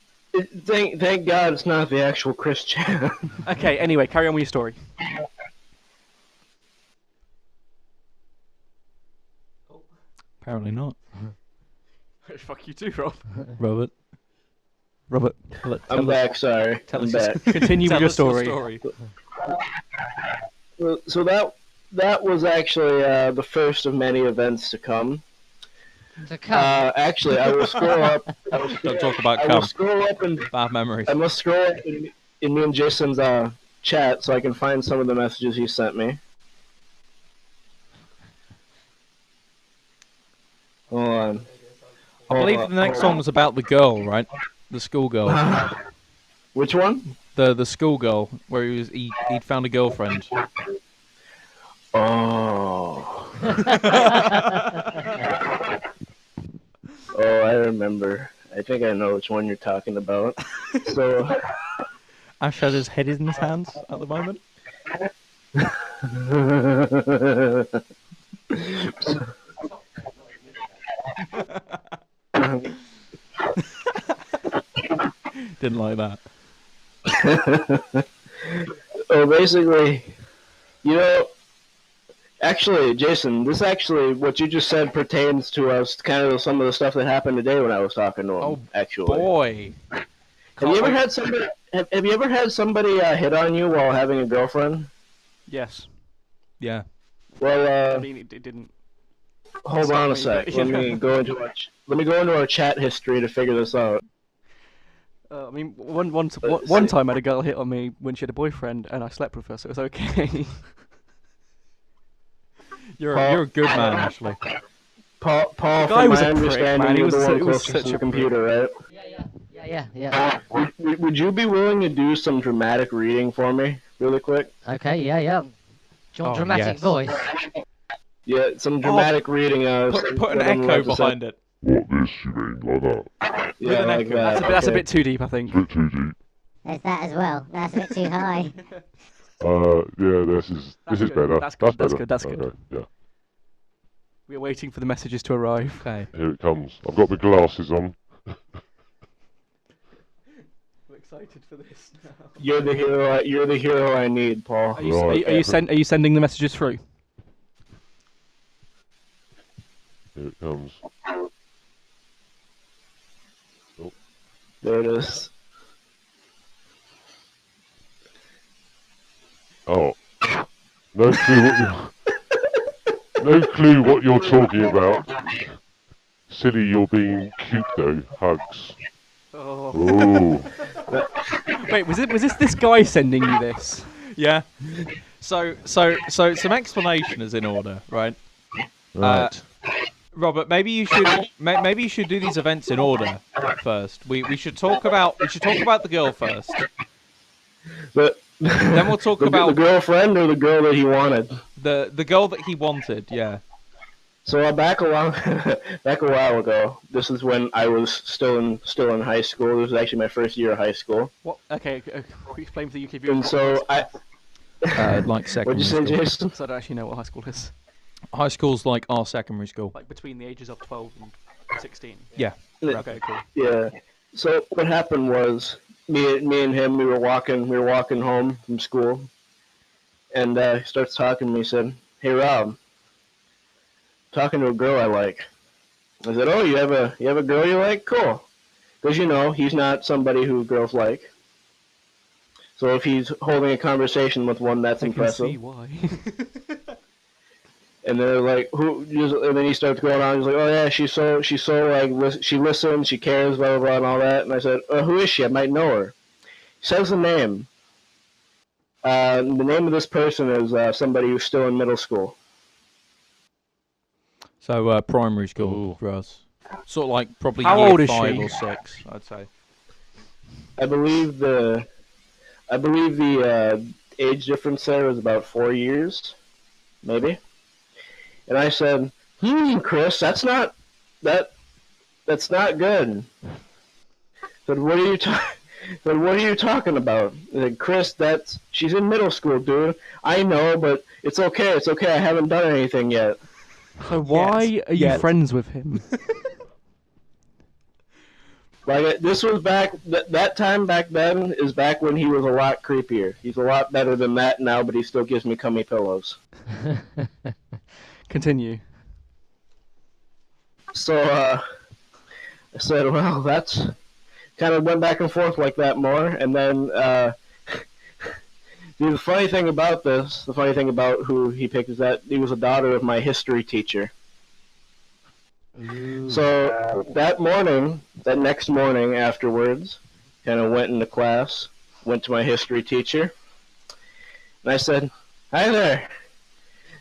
God it's not the actual Chris Chan. Okay. Anyway, carry on with your story. Apparently not. Fuck you too, Rob. Robert. I'm back. Sorry. I'm back. Continue with your story. So that was actually the first of many events to come. Actually, I will scroll up. Don't talk about cum. I will scroll up and bad memories. I must scroll up in me and Jason's chat so I can find some of the messages he sent me. Hold on. I believe the next song was about the girl, right? The schoolgirl. Which one? The schoolgirl, where he'd found a girlfriend. Oh. Oh, I remember. I think I know which one you're talking about. So, Ash has his head in his hands at the moment. Didn't like that. Oh, basically, actually, Jason, what you just said pertains to us, kind of some of the stuff that happened today when I was talking to him. Oh, actually. Boy. Have you ever had somebody hit on you while having a girlfriend? Yes. Yeah. Well, I mean, it didn't. Hold on a sec. Let me go into our chat history to figure this out. I mean, one time I had a girl hit on me when she had a boyfriend, and I slept with her, so it was okay. You're a good man, actually. Paul, the guy was a prick, man. He was such a computer, right? Yeah. Would you be willing to do some dramatic reading for me, really quick? Okay, yeah. Do you want dramatic voice? Yeah, some dramatic reading. Put an echo behind it. What this, you mean, like that? Yeah, like that. That's a bit too deep, I think. A bit too deep. There's that as well. That's a bit too high. Yeah, this is better. That's better. That's okay, good. Yeah. We're waiting for the messages to arrive. Okay. Here it comes. I've got my glasses on. I'm excited for this now. You're the hero I need, Paul. Are you sending the messages through? Here it comes. Oh. There it is. Oh. No clue what you're talking about. Silly, you're being cute though. Hugs. Oh. Ooh. Wait, was this guy sending you this? Yeah. So some explanation is in order, right? Right. Robert, maybe you should do these events in order first. We should talk about the girl first. But Then we'll talk the about girlfriend or the girl that he wanted. the girl that he wanted. Yeah. So back a while ago. This is when I was still in high school. This was actually my first year of high school. What? Okay, explain for the UK viewers. And so I. Like secondary What'd you say, school. Jason? So I don't actually know what high school is. High school's like our secondary school. Like between the ages of 12 and 16. Yeah. Okay, cool. Yeah. So what happened was me and him. We were walking home from school, and he starts talking to me. He said, "Hey Rob, talking to a girl I like." I said, "Oh, you have a girl you like? Cool." Because he's not somebody who girls like. So if he's holding a conversation with one, that's impressive. I can see why. And they're like, who? And then he starts going on. He's like, oh yeah, she's so like she listens, she cares, blah blah blah, and all that. And I said, who is she? I might know her. He says the name. The name of this person is somebody who's still in middle school. So primary school for us. Sort of like probably How year old is 5 she? or 6, I'd say. I believe the age difference there is about 4 years, maybe. And I said, Chris, that's not good. Said, what are you talking about? I said, Chris, she's in middle school, dude. I know, but it's okay. It's okay. I haven't done anything yet. So why are you friends with him? Like this was back that time back then is back when he was a lot creepier. He's a lot better than that now, but he still gives me cummy pillows. Continue. So I said, well, that's kind of went back and forth like that more, and then the funny thing about who he picked is that he was a daughter of my history teacher. Ooh. So that next morning afterwards, kind of went into class, went to my history teacher, and I said, hi there.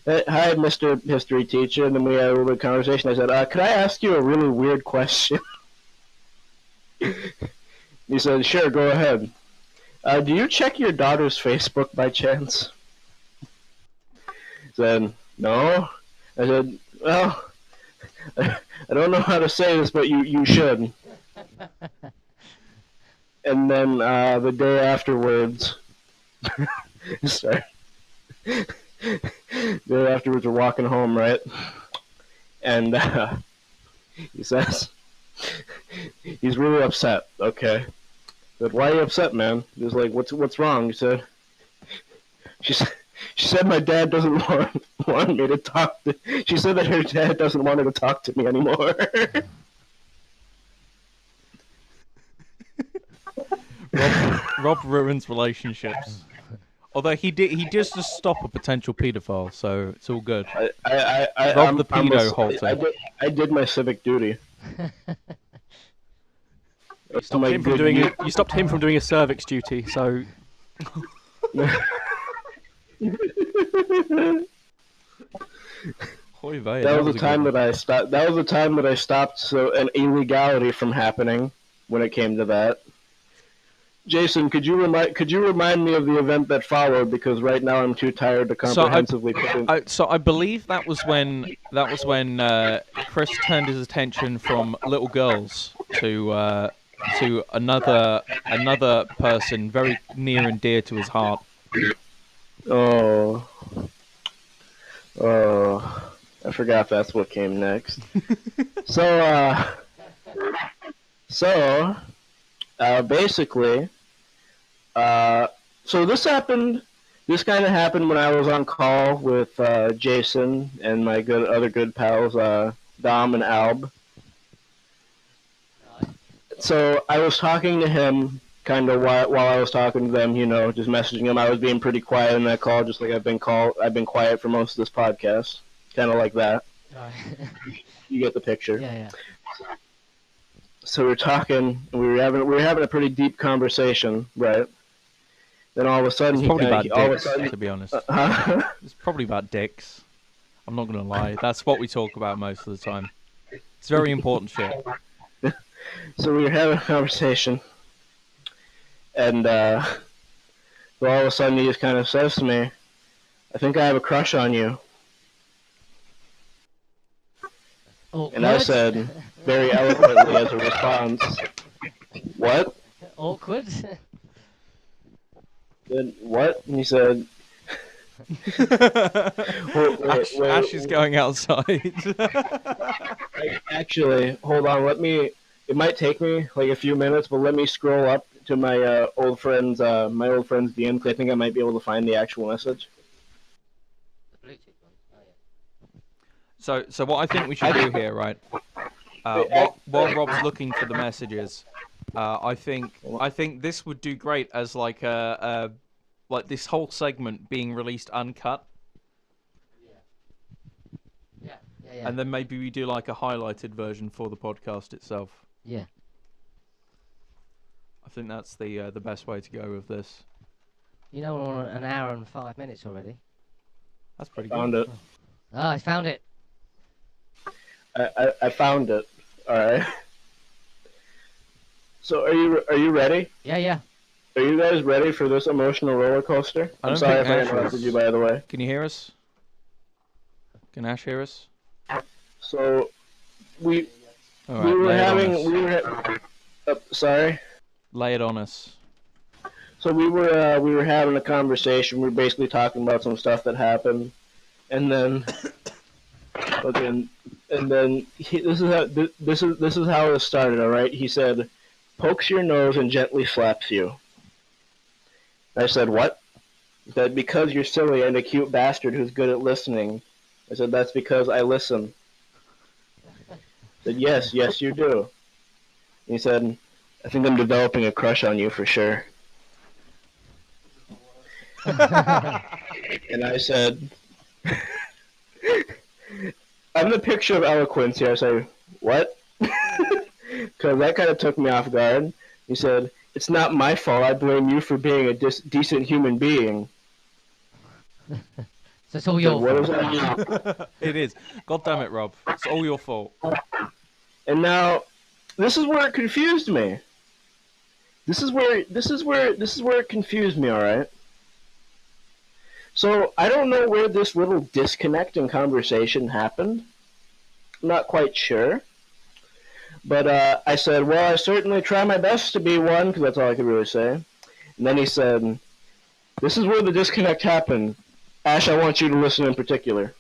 Hi, Mr. History Teacher, and then we had a little bit of conversation. I said, could I ask you a really weird question? He said, sure, go ahead. Do you check your daughter's Facebook by chance? He said, no. I said, well, I don't know how to say this, but you should. And then the day afterwards, sorry. The day afterwards, we're walking home, right? And he says, he's really upset, okay? I said, why are you upset, man? He was like, what's wrong? He said, she said my dad doesn't want me to talk to... She said that her dad doesn't want her to talk to me anymore. Rob ruins relationships. Although he does just stop a potential paedophile, so it's all good. Rob the pedo halter. I did my civic duty. You stopped him from doing a cervix duty, so... That was the time that I stopped. That was the time that I stopped so an illegality from happening when it came to that. Jason, could you remind me of the event that followed? Because right now I'm too tired to comprehensively put in. So I believe that was when Chris turned his attention from little girls to another person very near and dear to his heart. Oh, I forgot that's what came next. Basically, so this happened. This kind of happened when I was on call with Jason and my other good pals, Dom and Alb. So I was talking to him kind of while I was talking to them, just messaging him. I was being pretty quiet in that call, just like I've been quiet for most of this podcast, kind of like that. You get the picture. Yeah. So we're talking, and we were having a pretty deep conversation, right? Then all of a sudden It's probably about all of a dicks, sudden, to be honest. huh? It's probably about dicks. I'm not gonna lie. That's what we talk about most of the time. It's very important shit. So we were having a conversation, and so all of a sudden he just kind of says to me, "I think I have a crush on you." Awkward. And I said, very eloquently as a response, "What?" Awkward. Then what? And he said, Ash is going outside. Actually, hold on. It might take me like a few minutes, but let me scroll up to my old friend's DM, because I think I might be able to find the actual message. So what I think we should do here, right? While Rob's looking for the messages, I think this would do great as like like this whole segment being released uncut, Yeah. and then maybe we do like a highlighted version for the podcast itself. Yeah. I think that's the best way to go with this. You know, we're on an hour and 5 minutes already. That's pretty Found good. it. Ah, I found it. I found it. All right. So are you ready? Yeah. Are you guys ready for this emotional roller coaster? I I'm don't sorry if think I Ash interrupted is. you, by the way. Can you hear us? Can Ash hear us? So we All right, we were lay it on having us. sorry. Lay it on us. So we were having a conversation. We were basically talking about some stuff that happened, and then this is how it started. All right, he said, "Pokes your nose and gently slaps you." I said, "What?" He said, "Because you're silly and a cute bastard who's good at listening." I said, "That's because I listen." I said, yes, you do." And he said, "I think I'm developing a crush on you for sure." And I said, I'm the picture of eloquence here. I say, "What?" Because that kind of took me off guard. He said, "It's not my fault. I blame you for being a decent human being." So it's all your What fault. is that? It is. God damn it, Rob. It's all your fault. And now, this is where it confused me. This is where it confused me. All right. So I don't know where this little disconnect in conversation happened. I'm not quite sure. But I said, "Well, I certainly try my best to be one," because that's all I could really say. And then he said, "This is where the disconnect happened. Ash, I want you to listen in particular."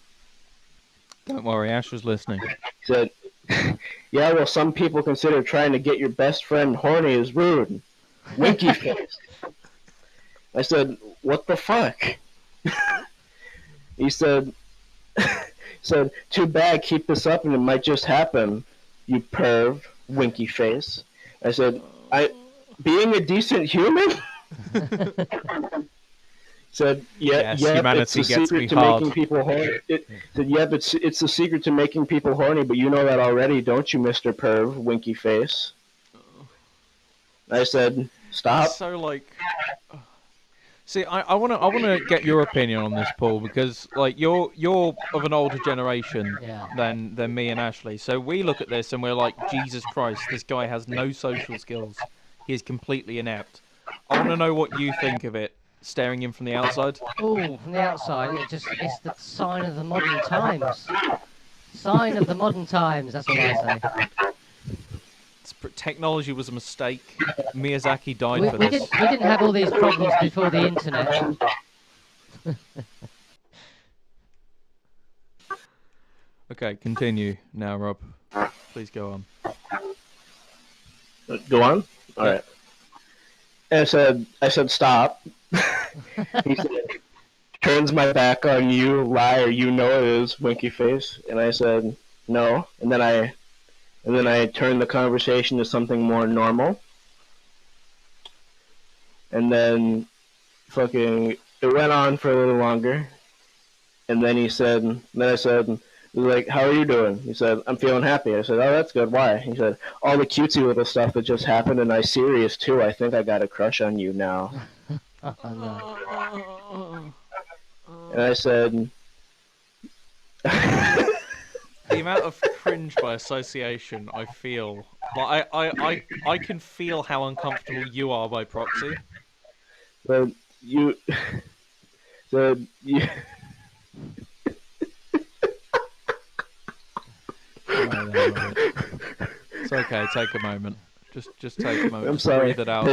Don't worry, Ash was listening. He said, "Yeah, well, some people consider trying to get your best friend horny is rude. Winky face." I said, "What the fuck?" He said, "Too bad, keep this up and it might just happen, you perv, winky face." I said, "Being a decent human?" Said, Yes, yeah, humanity it's the gets me secret to hard. making people horny. Said, "Yeah, but it's the secret to making people horny, but you know that already, don't you, Mr. Perv, winky face?" I said, "Stop." So like, see, I wanna get your opinion on this, Paul, because like you're of an older generation Yeah. than me and Ashley. So we look at this and we're like, Jesus Christ, this guy has no social skills. He is completely inept. I want to know what you think of it, staring in from the outside. Oh, from the outside, it's the sign of the modern times. Sign of the modern times, that's what I say. Technology was a mistake. Miyazaki died We, for we, this. didn't, we didn't have all these problems before the internet. Okay, continue now, Rob. Please go on. Go on. All right. And I said, "Stop." He said, "Turns my back on you, liar. You know it is, winky face." And I said, "No." And then I turned the conversation to something more normal. And then fucking it went on for a little longer. And then I said, like, "How are you doing?" He said, "I'm feeling happy." I said, "Oh, that's good. Why?" He said, "All the cutesy little stuff that just happened, and I serious too. I think I got a crush on you now." Oh, no. And I said, The amount of cringe by association I feel, like I can feel how uncomfortable you are by proxy. so you, so you, No. It's okay. Take a moment. Just take a moment. I'm Just sorry. breathe it out.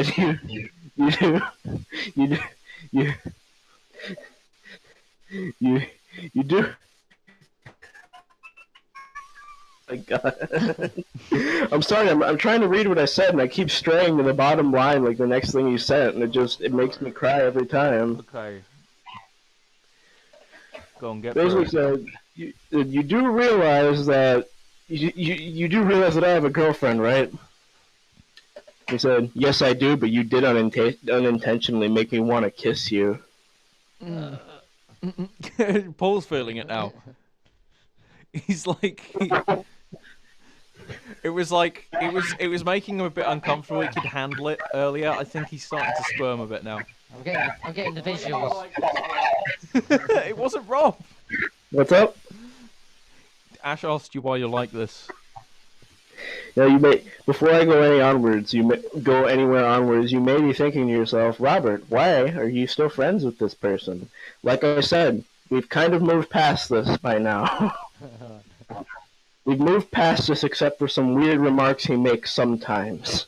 You do, you do, you, you, you do. My God. I'm sorry. I'm trying to read what I said, and I keep straying to the bottom line, like the next thing you said, and it makes me cry every time. Okay. Go on, get Basically through it. said, you do realize that you do realize that I have a girlfriend, right? He said, yes, I do, but you did unintentionally make me want to kiss you. Paul's feeling it now. He's like, it was making him a bit uncomfortable. He could handle it earlier. I think he's starting to squirm a bit now. I'm getting the visuals. It wasn't Rob. What's up? Ash asked you why you're like this. Now before I go anywhere onwards, you may be thinking to yourself, Robert, why are you still friends with this person? Like I said, we've kind of moved past this by now. We've moved past this except for some weird remarks he makes sometimes.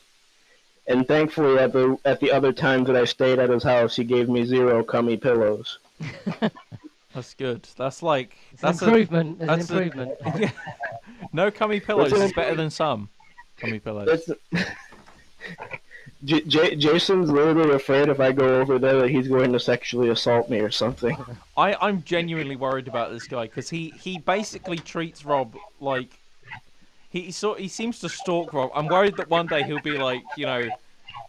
And thankfully, at the other times that I stayed at his house, he gave me 0 Cummy pillows. That's good. That's like That's an improvement. There's an improvement. Yeah. No Cummy pillows is better than some Cummy pillows. Jason's literally afraid if I go over there that he's going to sexually assault me or something. I'm genuinely worried about this guy because he basically treats Rob like he seems to stalk Rob. I'm worried that one day he'll be like,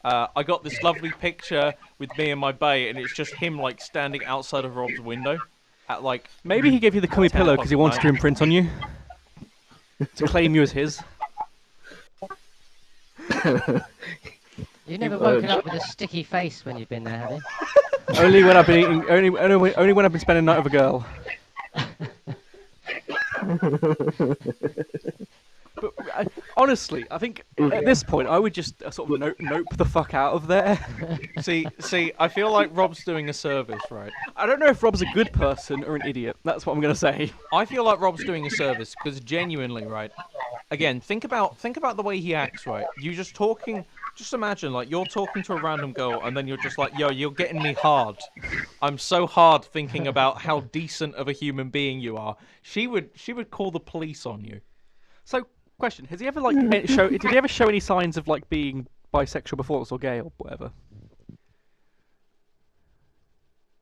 I got this lovely picture with me and my bae, and it's just him like standing outside of Rob's window at like. Maybe he gave you the Cummy pillow because he wanted to imprint on you to claim you as his. You've never woken up with a sticky face when you've been there, have you? Only when I've been eating. Only when I've been spending the night with a girl. But honestly, I think at this point I would just sort of nope the fuck out of there. See, I feel like Rob's doing a service, right? I don't know if Rob's a good person or an idiot. That's what I'm gonna say. I feel like Rob's doing a service because genuinely, right? Again, think about the way he acts, right? You just talking. Just imagine, like, you're talking to a random girl, and then you're just like, yo, you're getting me hard. I'm so hard thinking about how decent of a human being you are. She would call the police on you. So, question: has he ever did he ever show any signs of like being bisexual before this or gay or whatever?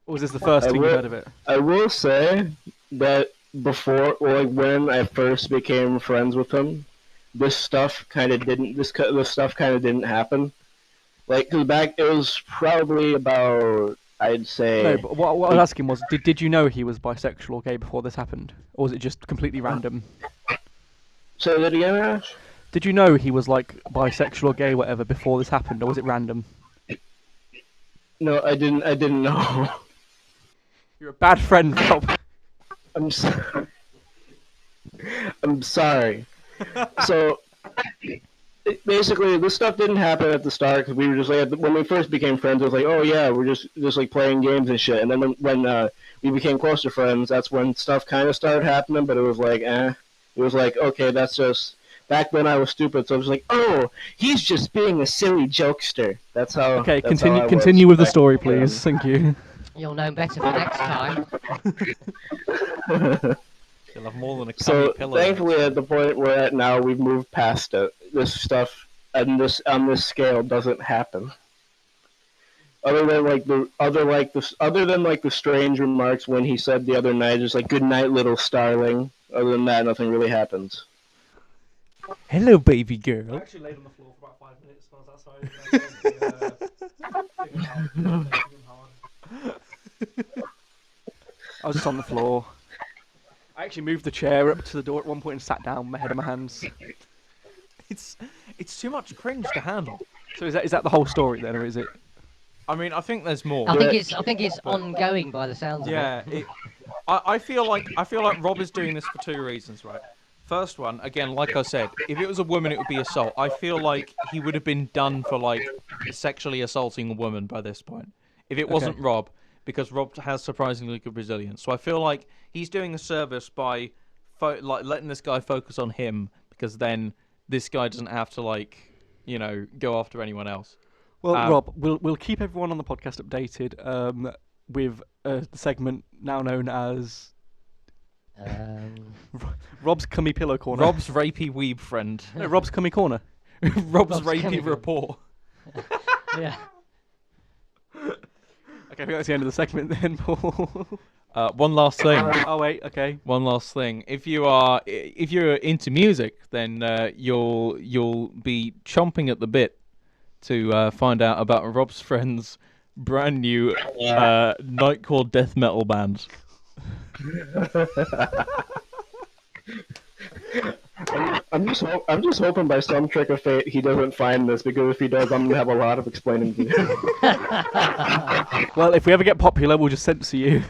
Or was this the first thing you heard of it? I will say that before, when I first became friends with him, this stuff kind of didn't happen. Like, 'cause it was probably about, I'd say. No, but what I was asking was, did you know he was bisexual or gay before this happened, or was it just completely random? Say that again, Ash? Did you know he was like bisexual or gay, whatever, before this happened, or was it random? No, I didn't know. You're a bad friend, Rob. I'm sorry. I'm sorry. So, basically, this stuff didn't happen at the start because we were just like, when we first became friends, it was like, oh yeah, we're just like playing games and shit. And then when we became closer friends, that's when stuff kind of started happening. But it was like, It was like, okay, that's just. Back then I was stupid, so I was like, oh, he's just being a silly jokester. That's how. Okay, that's how I was continue with the back story, then. please. Thank you. You'll know better for next time. You'll have more than a So Cummy pillow. thankfully, at the point we're at now, we've moved past it. This stuff on this scale doesn't happen. Other than the strange remarks when he said the other night, just like "Good night, little starling." Other than that, nothing really happens. Hello, baby girl. I actually laid on the floor for about 5 minutes when I was outside. I was just on the floor. I actually moved the chair up to the door at one point and sat down with my head in my hands. It's too much cringe to handle. So is that the whole story then, or is it? I mean, I think there's more. I think it's ongoing by the sounds of it. Yeah, I feel like Rob is doing this for two reasons, right? First one, again, like I said, if it was a woman, it would be assault. I feel like he would have been done for like sexually assaulting a woman by this point if it wasn't Rob, because Rob has surprisingly good resilience. So I feel like he's doing a service by like letting this guy focus on him, because then this guy doesn't have to like go after anyone else. Well, Rob, we'll keep everyone on the podcast updated with the segment now known as Rob's Cummy Pillow Corner. Rob's rapey weeb friend. No, Rob's Cummy Corner. Rob's rapey Cummy report. Yeah. Okay, I think that's the end of the segment then, Paul. One last thing. Oh wait, okay. One last thing. If you're into music, then you'll be chomping at the bit to find out about Rob's friend's brand new nightcore death metal band. I'm just hoping by some trick of fate he doesn't find this, because if he does, I'm gonna have a lot of explaining to do. Well, if we ever get popular, we'll just censor you.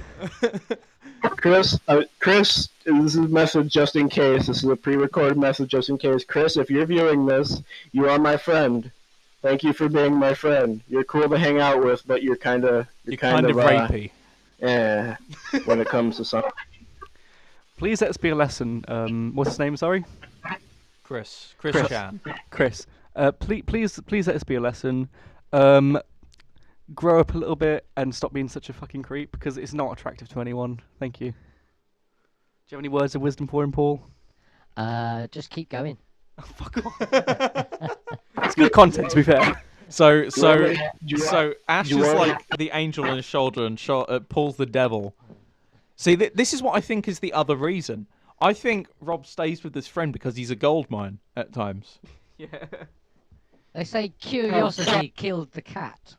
Chris, this is a message just in case. This is a pre-recorded message just in case. Chris, if you're viewing this, you are my friend. Thank you for being my friend. You're cool to hang out with, but you're kind of rapey. Yeah, when it comes to something. Please let us be a lesson. What's his name? Sorry, Chris Chan. Chris. Please let us be a lesson. Grow up a little bit and stop being such a fucking creep, because it's not attractive to anyone. Thank you. Do you have any words of wisdom for him, Paul? Just keep going. Fuck off. It's good content, to be fair. So Ash is like the angel on his shoulder, and Paul's the devil. See, this is what I think is the other reason. I think Rob stays with his friend because he's a gold mine at times. Yeah. They say curiosity killed the cat.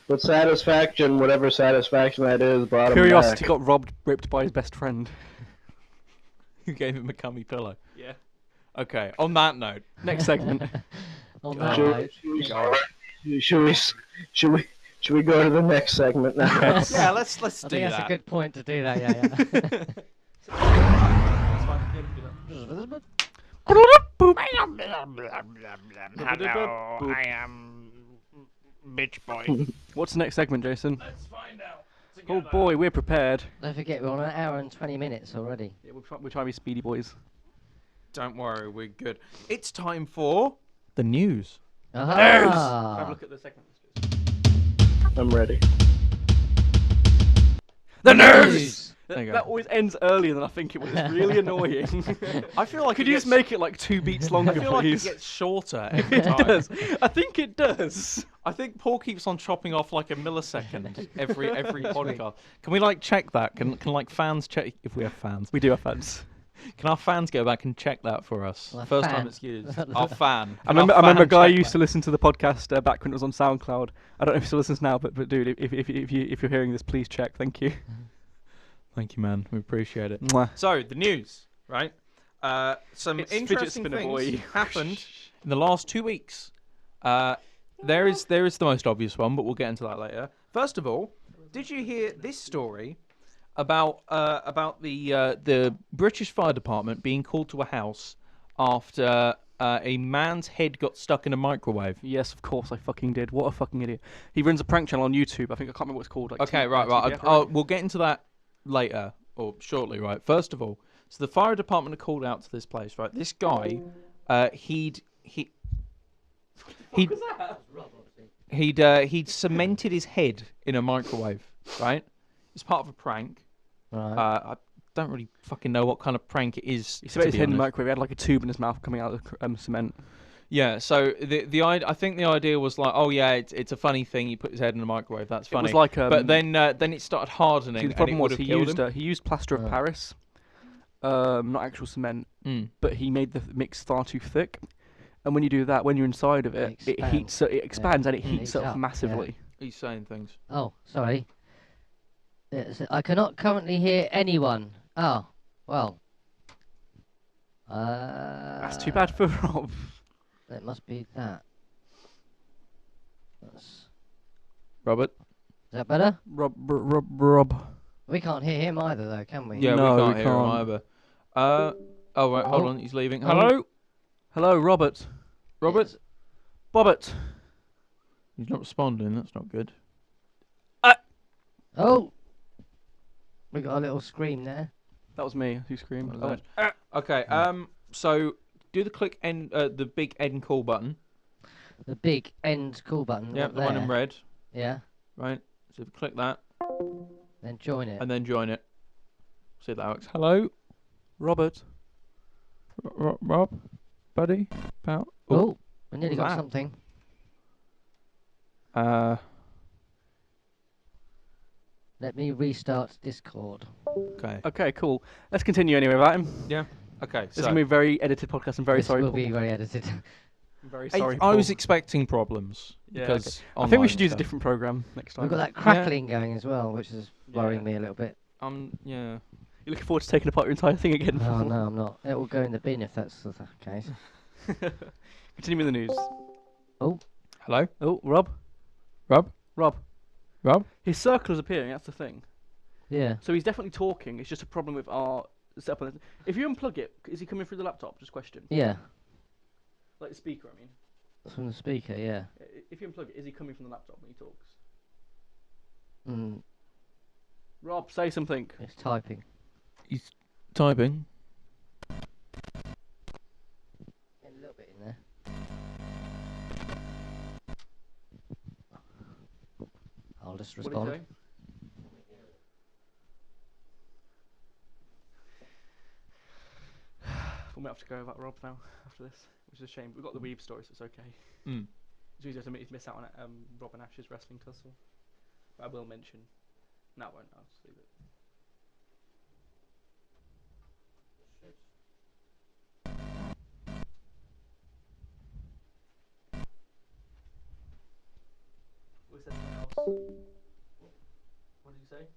But satisfaction, whatever satisfaction that is, brought him Curiosity back. got ripped by his best friend. Who gave him a cummy pillow? Yeah. Okay, on that note. Next segment. On that note. Should we go to the next segment now? Yeah, let's do I think that. that's a good point to do that, yeah. Hello, I am Bitch Boy. What's the next segment, Jason? Let's find out. Oh boy, we're prepared. Don't forget, we're on an hour and 20 minutes already. Yeah, we're trying to be speedy boys. Don't worry, we're good. It's time for the news. Have a look at the segment. I'm ready. The news. That always ends earlier than I think it was. It's really annoying. I feel like Could you just make it like 2 beats longer, I feel like it please? gets shorter every It time. does. I think it does. I think Paul keeps on chopping off like a millisecond every podcast. Can we like check that? Can like fans check if we have fans? We do have fans. Can our fans go back and check that for us? Well, First fan. time it's used. Our fan. I remember a guy who used to listen to the podcast back when it was on SoundCloud. I don't know if he still listens now, but dude, if you're hearing this, please check. Thank you. Thank you, man. We appreciate it. Mwah. So the news, right? Some It's fidget interesting spinner things boy. happened in the last 2 weeks. There is the most obvious one, but we'll get into that later. First of all, did you hear this story about the British Fire Department being called to a house after a man's head got stuck in a microwave? Yes, of course I fucking did. What a fucking idiot. He runs a prank channel on YouTube. I think I can't remember what it's called. Like Okay, right. We'll get into that later or shortly, right? First of all, so the fire department are called out to this place, right? This guy, he'd cemented his head in a microwave, right? It's part of a prank. Right. I don't really fucking know what kind of prank it is. He cemented his head in the honest. microwave. He had like a tube in his mouth coming out of the cement. Yeah, so I think the idea was like, oh yeah, it's a funny thing. He put his head in the microwave. That's funny. It was like, but then it started hardening. See, the problem and was it he would have killed him. used plaster of Paris, not actual cement, but he made the mix far too thick. And when you do that, when you're inside of it, it heats, it expands, and it heats up massively. He's saying things. Oh, sorry. I cannot currently hear anyone. Oh, well. That's too bad for Rob. It must be that. That's... Robert. Is that better? Rob. We can't hear him either, though, can we? Yeah, No, we we can't hear him can't. either. Oh, right, hold Oh. on, he's leaving. Oh. Hello? Hello, Robert. Robert? Yes. Bobbert. He's not responding, that's not good. Oh! We got a little scream there. That was me who screamed. What was Okay, so do the click end, the big end call button. The big end call button. Yeah, up the one in there. red, Yeah. right? So if you click that, Then join it. and then join it. See if that works. Hello? Robert. Rob? Buddy? Pal? Oh, we nearly What got was that? something. Let me restart Discord. Okay. Okay, cool. Let's continue anyway without him. Okay, This is so going to be a very edited podcast. I'm very This sorry. will be very edited. I'm very I, sorry. I was Paul. expecting problems. Yeah, because I think we online should use a stuff. different program next time. We've got that crackling going as well, which is worrying me a little bit. Yeah. You're looking forward to taking apart your entire thing again. Oh, no, I'm not. It will go in the bin if that's the case. Continue with the news. Hello? Oh, Rob. Rob? Rob. Rob? His circle is appearing. That's the thing. Yeah. So he's definitely talking. It's just a problem with our setup. On it. If you unplug it, is he coming through the laptop? Just question. Yeah. Like the speaker, I mean. From the speaker, yeah. If you unplug it, is he coming from the laptop when he talks? Mm, Rob, say something. it's typing. He's typing. A little bit in there. I'll just What did respond. he say? We might have to go without Rob now after this, which is a shame. We've got the Weave story, so it's okay. Mm. It's easier to miss out on Rob and Ash's wrestling tussle. But I will mention. No, I won't. I'll just leave it. We said something else. What did you say?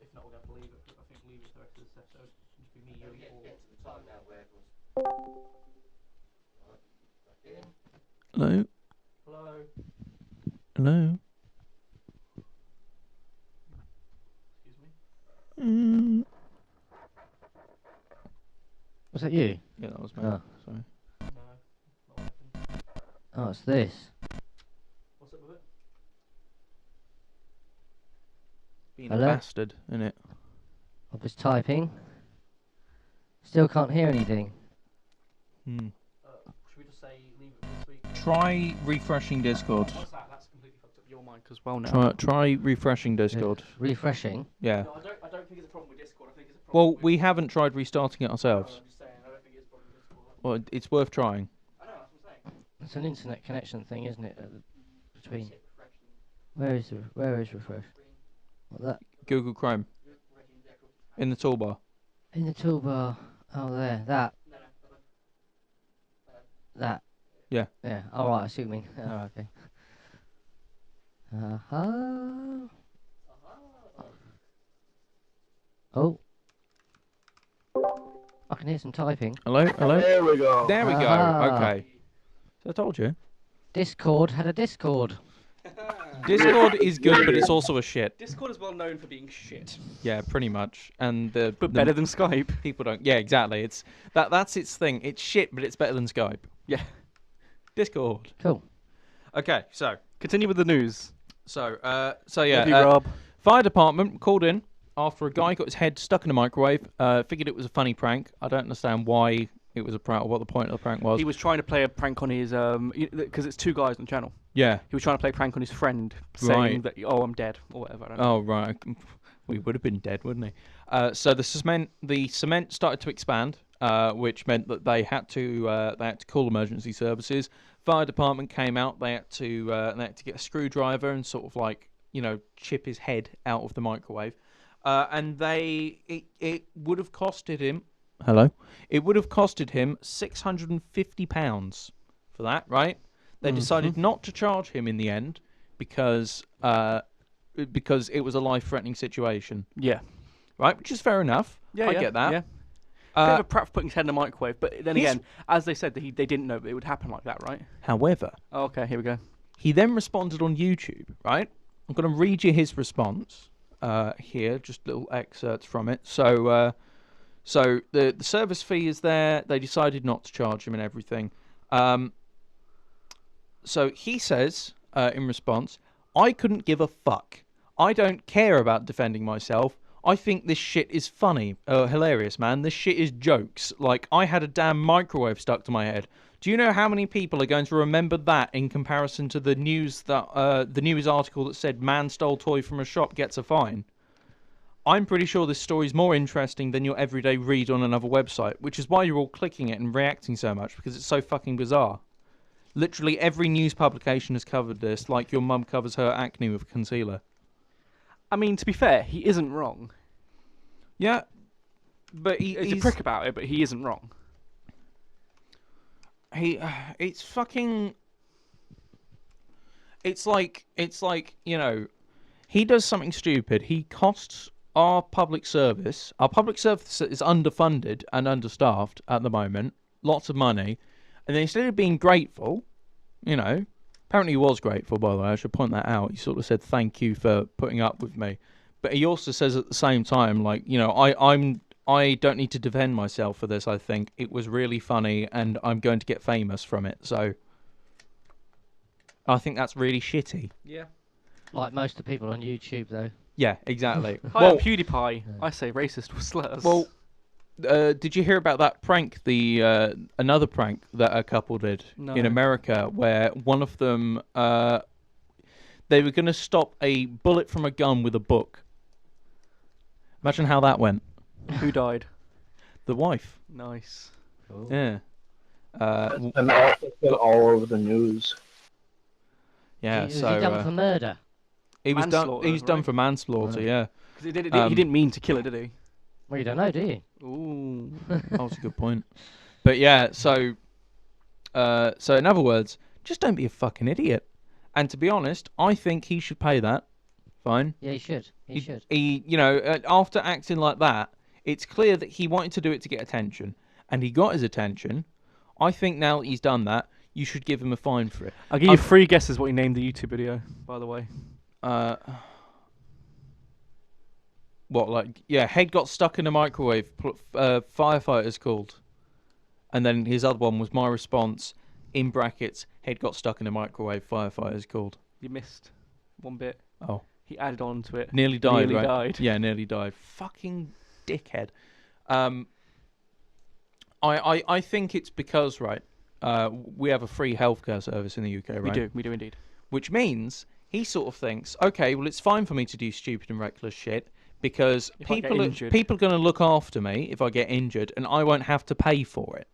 If not, we're going to have to leave it. I think leave it for the rest of this episode. Just be me, you, and Paul. Hello? Hello. Hello? Excuse me. Was that you? Yeah, that was me. Oh. Sorry. No, not working. Oh, it's this. What's up with it? Being Hello? a bastard, innit? I'm just typing. Still can't hear anything. Hmm. Should we just say leave it for this week? Try refreshing Discord. What's that? That's completely fucked up your mic as well now. Try refreshing Discord. Refreshing. Yeah. No, I don't think it's a problem with Discord. I think it's a problem Well, with... we haven't tried restarting it ourselves. I'm just saying, I don't think it's a problem with Discord. Well, it's worth trying. I know, that's what I'm saying. It's an internet connection thing, isn't it? Between. Where is refresh? What that? Google Chrome. In the toolbar. In the toolbar. Oh, there. That. That. Yeah. Yeah. All right. I see what you mean. All right. Okay. Oh. I can hear some typing. Hello? Hello? There we go. There we go. Ah. Okay. So I told you. Discord had a Discord. Discord is good, but it's also a shit. Discord is well known for being shit. Yeah, pretty much. And the Better than Skype. people don't. Yeah, exactly. It's that's its thing. It's shit, but it's better than Skype. Yeah. Discord. Cool. Okay, so Continue with the news. yeah. Love you, Rob. Fire department called in after a guy got his head stuck in a microwave. Figured it was a funny prank. I don't understand why it was a prank or what the point of the prank was. He was trying to play a prank on his because it's two guys on the channel. Yeah. He was trying to play a prank on his friend, saying Right. that I'm dead or whatever. I don't know. Oh right. We would have been dead, wouldn't he? So the cement started to expand, which meant that they had to call emergency services. Fire department came out. They had to get a screwdriver and sort of like chip his head out of the microwave. And it would have costed him. Hello. It would have costed him £650 for that, right? They decided not to charge him in the end because it was a life-threatening situation, Yeah. right? Which is fair enough. Yeah. I yeah, get that. Yeah. Bit of a prep for putting his head in the microwave, but then He's- again, as they said, they didn't know that it would happen like that, right? However, Oh, okay, here we go. he then responded on YouTube, right? I'm going to read you his response here, just little excerpts from it. So the service fee is there. They decided not to charge him and everything. So he says in response, I couldn't give a fuck. I don't care about defending myself. I think this shit is funny. Hilarious, man. This shit is jokes. Like, I had a damn microwave stuck to my head. Do you know how many people are going to remember that in comparison to the news that the news article that said man stole toy from a shop gets a fine? I'm pretty sure this story's more interesting than your everyday read on another website, which is why you're all clicking it and reacting so much, because it's so fucking bizarre. Literally every news publication has covered this, like your mum covers her acne with concealer. I mean, to be fair, he isn't wrong. Yeah, but He's a prick about it, but he isn't wrong. It's fucking. It's like he does something stupid. He costs our public service. Our public service is underfunded and understaffed at the moment. Lots of money, and then instead of being grateful, apparently he was grateful. By the way, I should point that out. He sort of said thank you for putting up with me, but he also says at the same time, like, I don't need to defend myself for this. I think it was really funny, and I'm going to get famous from it. So I think that's really shitty. Yeah. Like most of the people on YouTube, though. Yeah, exactly. Hi, I'm PewDiePie. I say racist with slurs. Well, did you hear about that prank? Another prank that a couple did in America, where one of them they were going to stop a bullet from a gun with a book. Imagine how that went. Who died? The wife. Nice. Cool. Yeah. And it's been all over the news. Yeah. Was he So done for murder? he was done. Manslaughter, He was done right? for manslaughter. Right. Yeah. Because he Um, didn't mean to kill her, did he? Well, you don't know, do you? Ooh. That was a good point. But yeah. So in other words, just don't be a fucking idiot. And to be honest, I think he should pay that. Fine. Yeah, he should. He should. After acting like that, it's clear that he wanted to do it to get attention, and he got his attention. I think now that he's done that, you should give him a fine for it. I'll give you 3 guesses what he named the YouTube video, by the way. Head got stuck in a microwave. Firefighters called, and then his other one was my response in brackets. Head got stuck in a microwave. Firefighters called. You missed one bit. Oh, He added on to it. nearly died. Nearly right? died. Yeah, nearly died. Fucking dickhead. I think it's because we have a free healthcare service in the UK, right? We do indeed. Which means he sort of thinks, okay, well, it's fine for me to do stupid and reckless shit because If I get people injured. are going to look after me if I get injured, and I won't have to pay for it,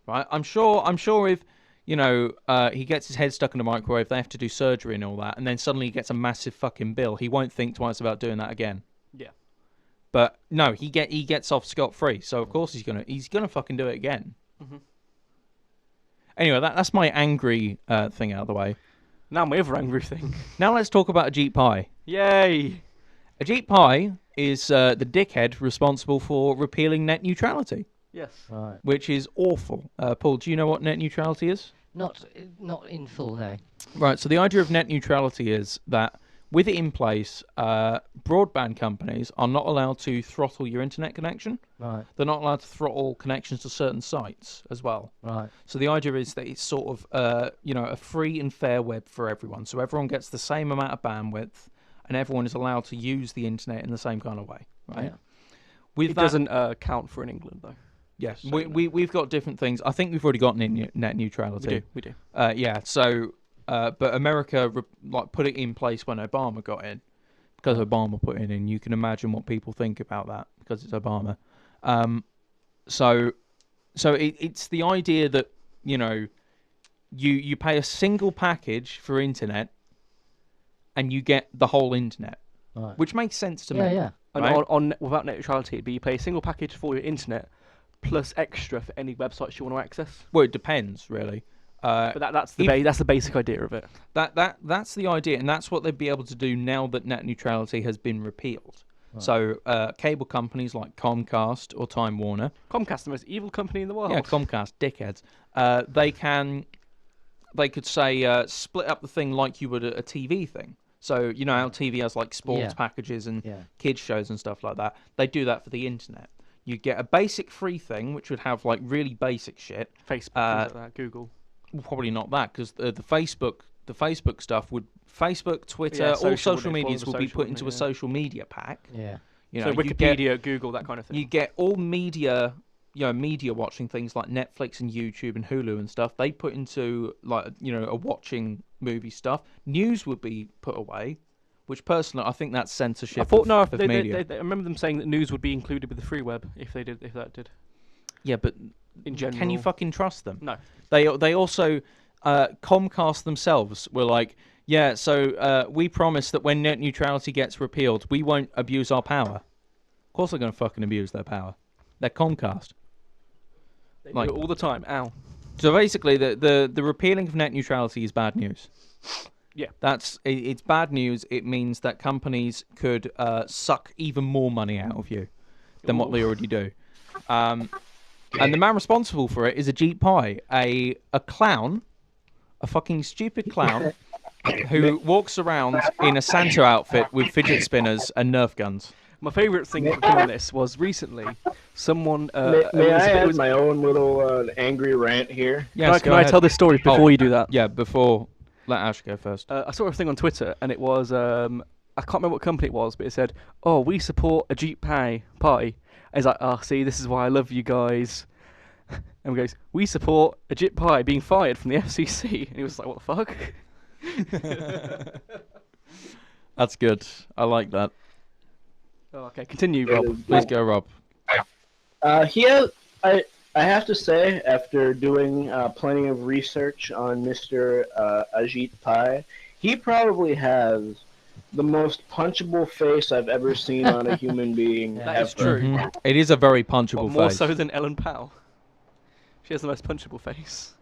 right? I'm sure if he gets his head stuck in a microwave, they have to do surgery and all that, and then suddenly he gets a massive fucking bill. He won't think twice about doing that again. Yeah. But no, he gets off scot-free, so of course he's gonna fucking do it again. Mhm. Anyway, that's my angry thing out of the way. Now my other angry thing. Now let's talk about Ajit Pai. Yay! Ajit Pai is the dickhead responsible for repealing net neutrality, Yes. Right. which is awful. Paul, do you know what net neutrality is? Not in full, no. Right, so the idea of net neutrality is that with it in place, broadband companies are not allowed to throttle your internet connection. Right. They're not allowed to throttle connections to certain sites as well. Right. So the idea is that it's sort of, a free and fair web for everyone. So everyone gets the same amount of bandwidth, and everyone is allowed to use the internet in the same kind of way, right? Yeah. With It that, doesn't count for in England though. yes, so we've got different things. I think we've already got net neutrality. We do. Yeah. So, but America put it in place when Obama got in, because Obama put it in. You can imagine what people think about that because it's Obama. So it's the idea that you pay a single package for internet, and you get the whole internet, Right. which makes sense to Yeah, me. yeah. And Right. on without net neutrality, it'd be you pay a single package for your internet, plus extra for any websites you want to access. Well, it depends really. But that's the if- that's the basic idea of it. That's the idea, and that's what they'd be able to do now that net neutrality has been repealed. So cable companies like Comcast or Time Warner. Comcast, the most evil company in the world. Yeah, Comcast, dickheads. They could say split up the thing like you would a TV thing. So you know how TV has like sports packages and kids shows and stuff like that. They do that for the internet. You get a basic free thing, which would have like really basic shit. Facebook, things like that, Google. Probably not that, because the Facebook stuff would Twitter, all social medias will be put into a social media pack. Yeah. You know, So Wikipedia, Google, that kind of thing. You get all media, media watching things like Netflix and YouTube and Hulu and stuff. They put into like a watching movie stuff. News would be put away, which personally I think that's censorship. I thought of I media. remember them saying that news would be included with the free web if that did. Yeah, but in general, can you fucking trust them? No. They also Comcast themselves were like, yeah, so we promise that when net neutrality gets repealed, we won't abuse our power. Of course they're going to fucking abuse their power. They're Comcast. They do it all the time. Ow. So basically, the repealing of net neutrality is bad news. Yeah. It's bad news. It means that companies could suck even more money out of you than what they already do. And the man responsible for it is Ajit Pai, a clown, a fucking stupid clown, who walks around in a Santa outfit with fidget spinners and Nerf guns. My favourite thing doing this was recently someone. May I add my own little angry rant here? Yes, can I tell this story before you do that? Yeah, before. Let Ash go first. I saw a thing on Twitter, and it was I can't remember what company it was, but it said, "Oh, we support Ajit Pai." And he's like, "Oh, see, this is why I love you guys." And he goes, "We support Ajit Pai being fired from the FCC." And he was like, "What the fuck?" That's good. I like that. Oh, okay, continue, Rob. Please go, Rob. I have to say, after doing plenty of research on Mr. Ajit Pai, he probably has the most punchable face I've ever seen on a human being. That is true. Mm-hmm. It is a very punchable More face. so than Ellen Powell. She has the most punchable face.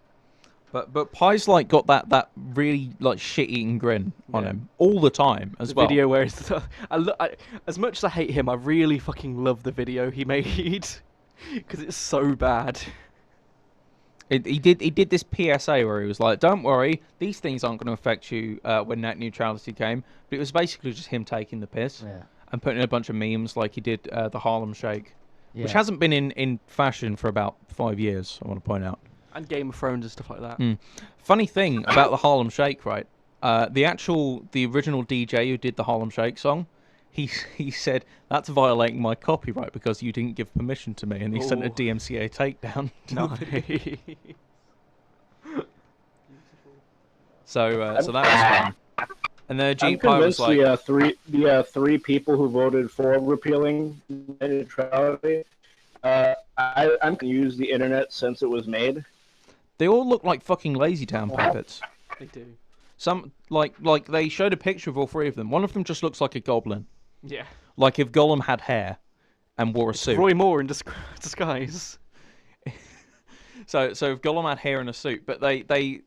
But Pai's like got that really like shit-eating grin on him all the time as well. Video where it's as much as I hate him, I really fucking love the video he made because it's so bad. He did this PSA where he was like, "Don't worry, these things aren't going to affect you when net neutrality came." But it was basically just him taking the piss and putting in a bunch of memes like he did the Harlem Shake, which hasn't been in fashion for about 5 years. I want to point out. And Game of Thrones and stuff like that. Funny thing about the Harlem Shake, right? The original DJ who did the Harlem Shake song, he said that's violating my copyright because you didn't give permission to me, and he sent a DMCA takedown. No. So that was fun. And then I'm Ajit Pai was convinced like, the three people who voted for repealing net neutrality, I'm going to use the internet since it was made. they all look like fucking Lazy Town puppets. They do. Some like they showed a picture of all three of them. One of them just looks like a goblin. Yeah. Like if Gollum had hair and wore a suit. Roy Moore in disguise. So if Gollum had hair and a suit, but they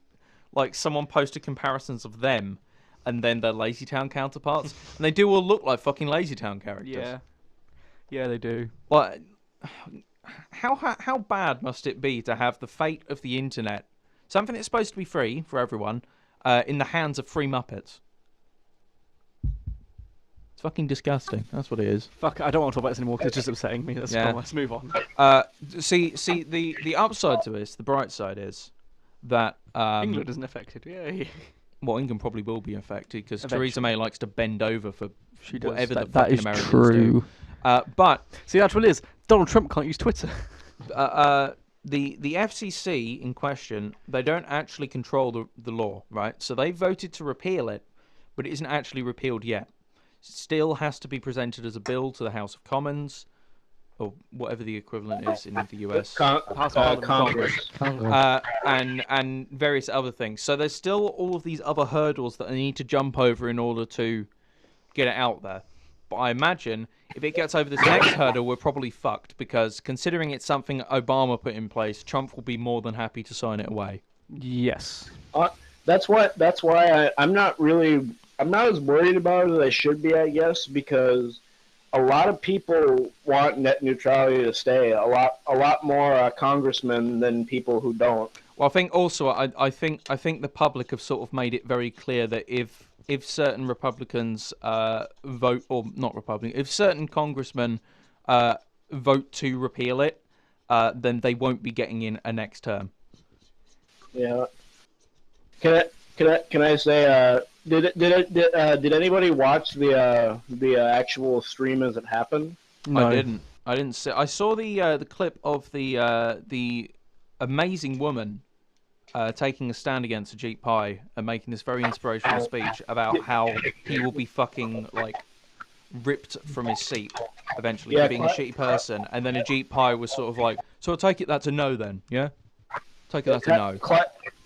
like someone posted comparisons of them and then their Lazy Town counterparts, and they do all look like fucking Lazy Town characters. Yeah. Yeah, they do. Like, how bad must it be to have the fate of the internet, something that's supposed to be free for everyone, in the hands of free Muppets? It's fucking disgusting. That's what it is. Fuck, I don't want to talk about this anymore because it's just upsetting me. Let's move on. See, the upside to this, the bright side is that England isn't affected. Yay. Well, England probably will be affected because Theresa May likes to bend over for whatever the That fucking is Americans true. do. But See, the actual is Donald Trump can't use Twitter. the FCC in question, they don't actually control the law, right? So they voted to repeal it, but it isn't actually repealed yet. Still has to be presented as a bill to the House of Commons, or whatever the equivalent is in the US. Congress. And various other things. So there's still all of these other hurdles that they need to jump over in order to get it out there. But I imagine if it gets over this next hurdle, we're probably fucked, because considering it's something Obama put in place, Trump will be more than happy to sign it away. Yes. That's why I'm not as worried about it as I should be, I guess, because a lot of people want net neutrality to stay. A lot more congressmen than people who don't. Well, I think also I think the public have sort of made it very clear that if certain Republicans vote, or not Republican, if certain congressmen vote to repeal it, then they won't be getting in a next term. Yeah. Can I say? Did anybody watch the actual stream as it happened? No. I didn't see. I saw the clip of the amazing woman taking a stand against Ajit Pai and making this very inspirational speech about how he will be fucking like ripped from his seat eventually for being a shitty person, and then Ajit Pai was sort of like, so I take it that's a no then, yeah? Take it that's a no.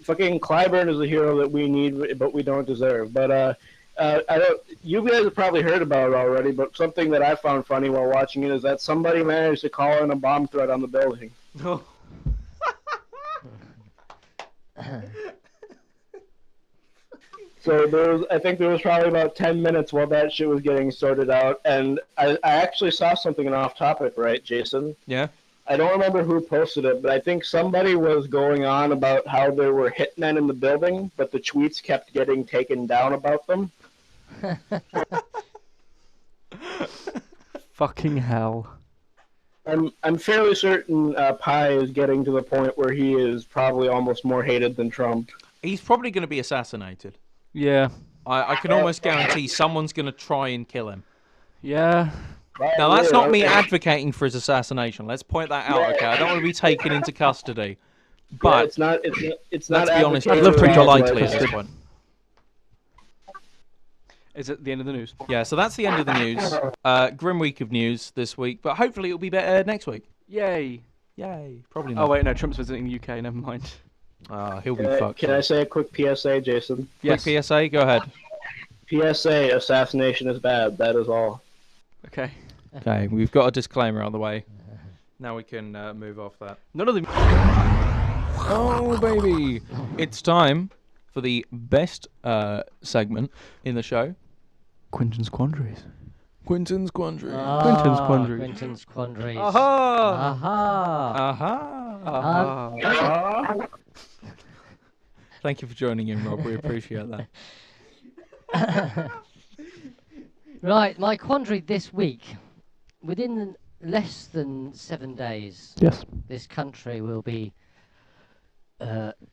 Fucking Clyburn is the hero that we need, but we don't deserve. But I don't. You guys have probably heard about it already, but something that I found funny while watching it is that somebody managed to call in a bomb threat on the building. So I think there was probably about 10 minutes while that shit was getting sorted out, and I actually saw something off topic, right, Jason? Yeah. I don't remember who posted it, but I think somebody was going on about how there were hitmen in the building, but the tweets kept getting taken down about them. Fucking hell. I'm fairly certain Pai is getting to the point where he is probably almost more hated than Trump. He's probably going to be assassinated. Yeah. I can almost guarantee someone's going to try and kill him. Yeah. Now, that's not me advocating for his assassination. Let's point that out, okay? I don't want to be taken into custody. But it's not. It's not. Let's be honest, I'd love to treat be lightly at this point. Is it the end of the news? Yeah, so that's the end of the news. Grim week of news this week, but hopefully it'll be better next week. Yay. Yay. Probably not. Oh, wait, no, Trump's visiting the UK, never mind. He'll be fucked. Can I say a quick PSA, Jason? Yes. Quick PSA, go ahead. PSA, assassination is bad. That is all. Okay. Okay, we've got a disclaimer out of the way. Now we can move off that. None of them. Oh, baby. It's time for the best segment in the show. Quentin's Quandaries. Quentin's Quandary. Quentin's Quandaries. Quentin's Quandaries. Aha! Aha! Aha. Uh, Thank you for joining in, Rob. We appreciate that. Right, my quandary this week. Within less than 7 days, Yes. this country will be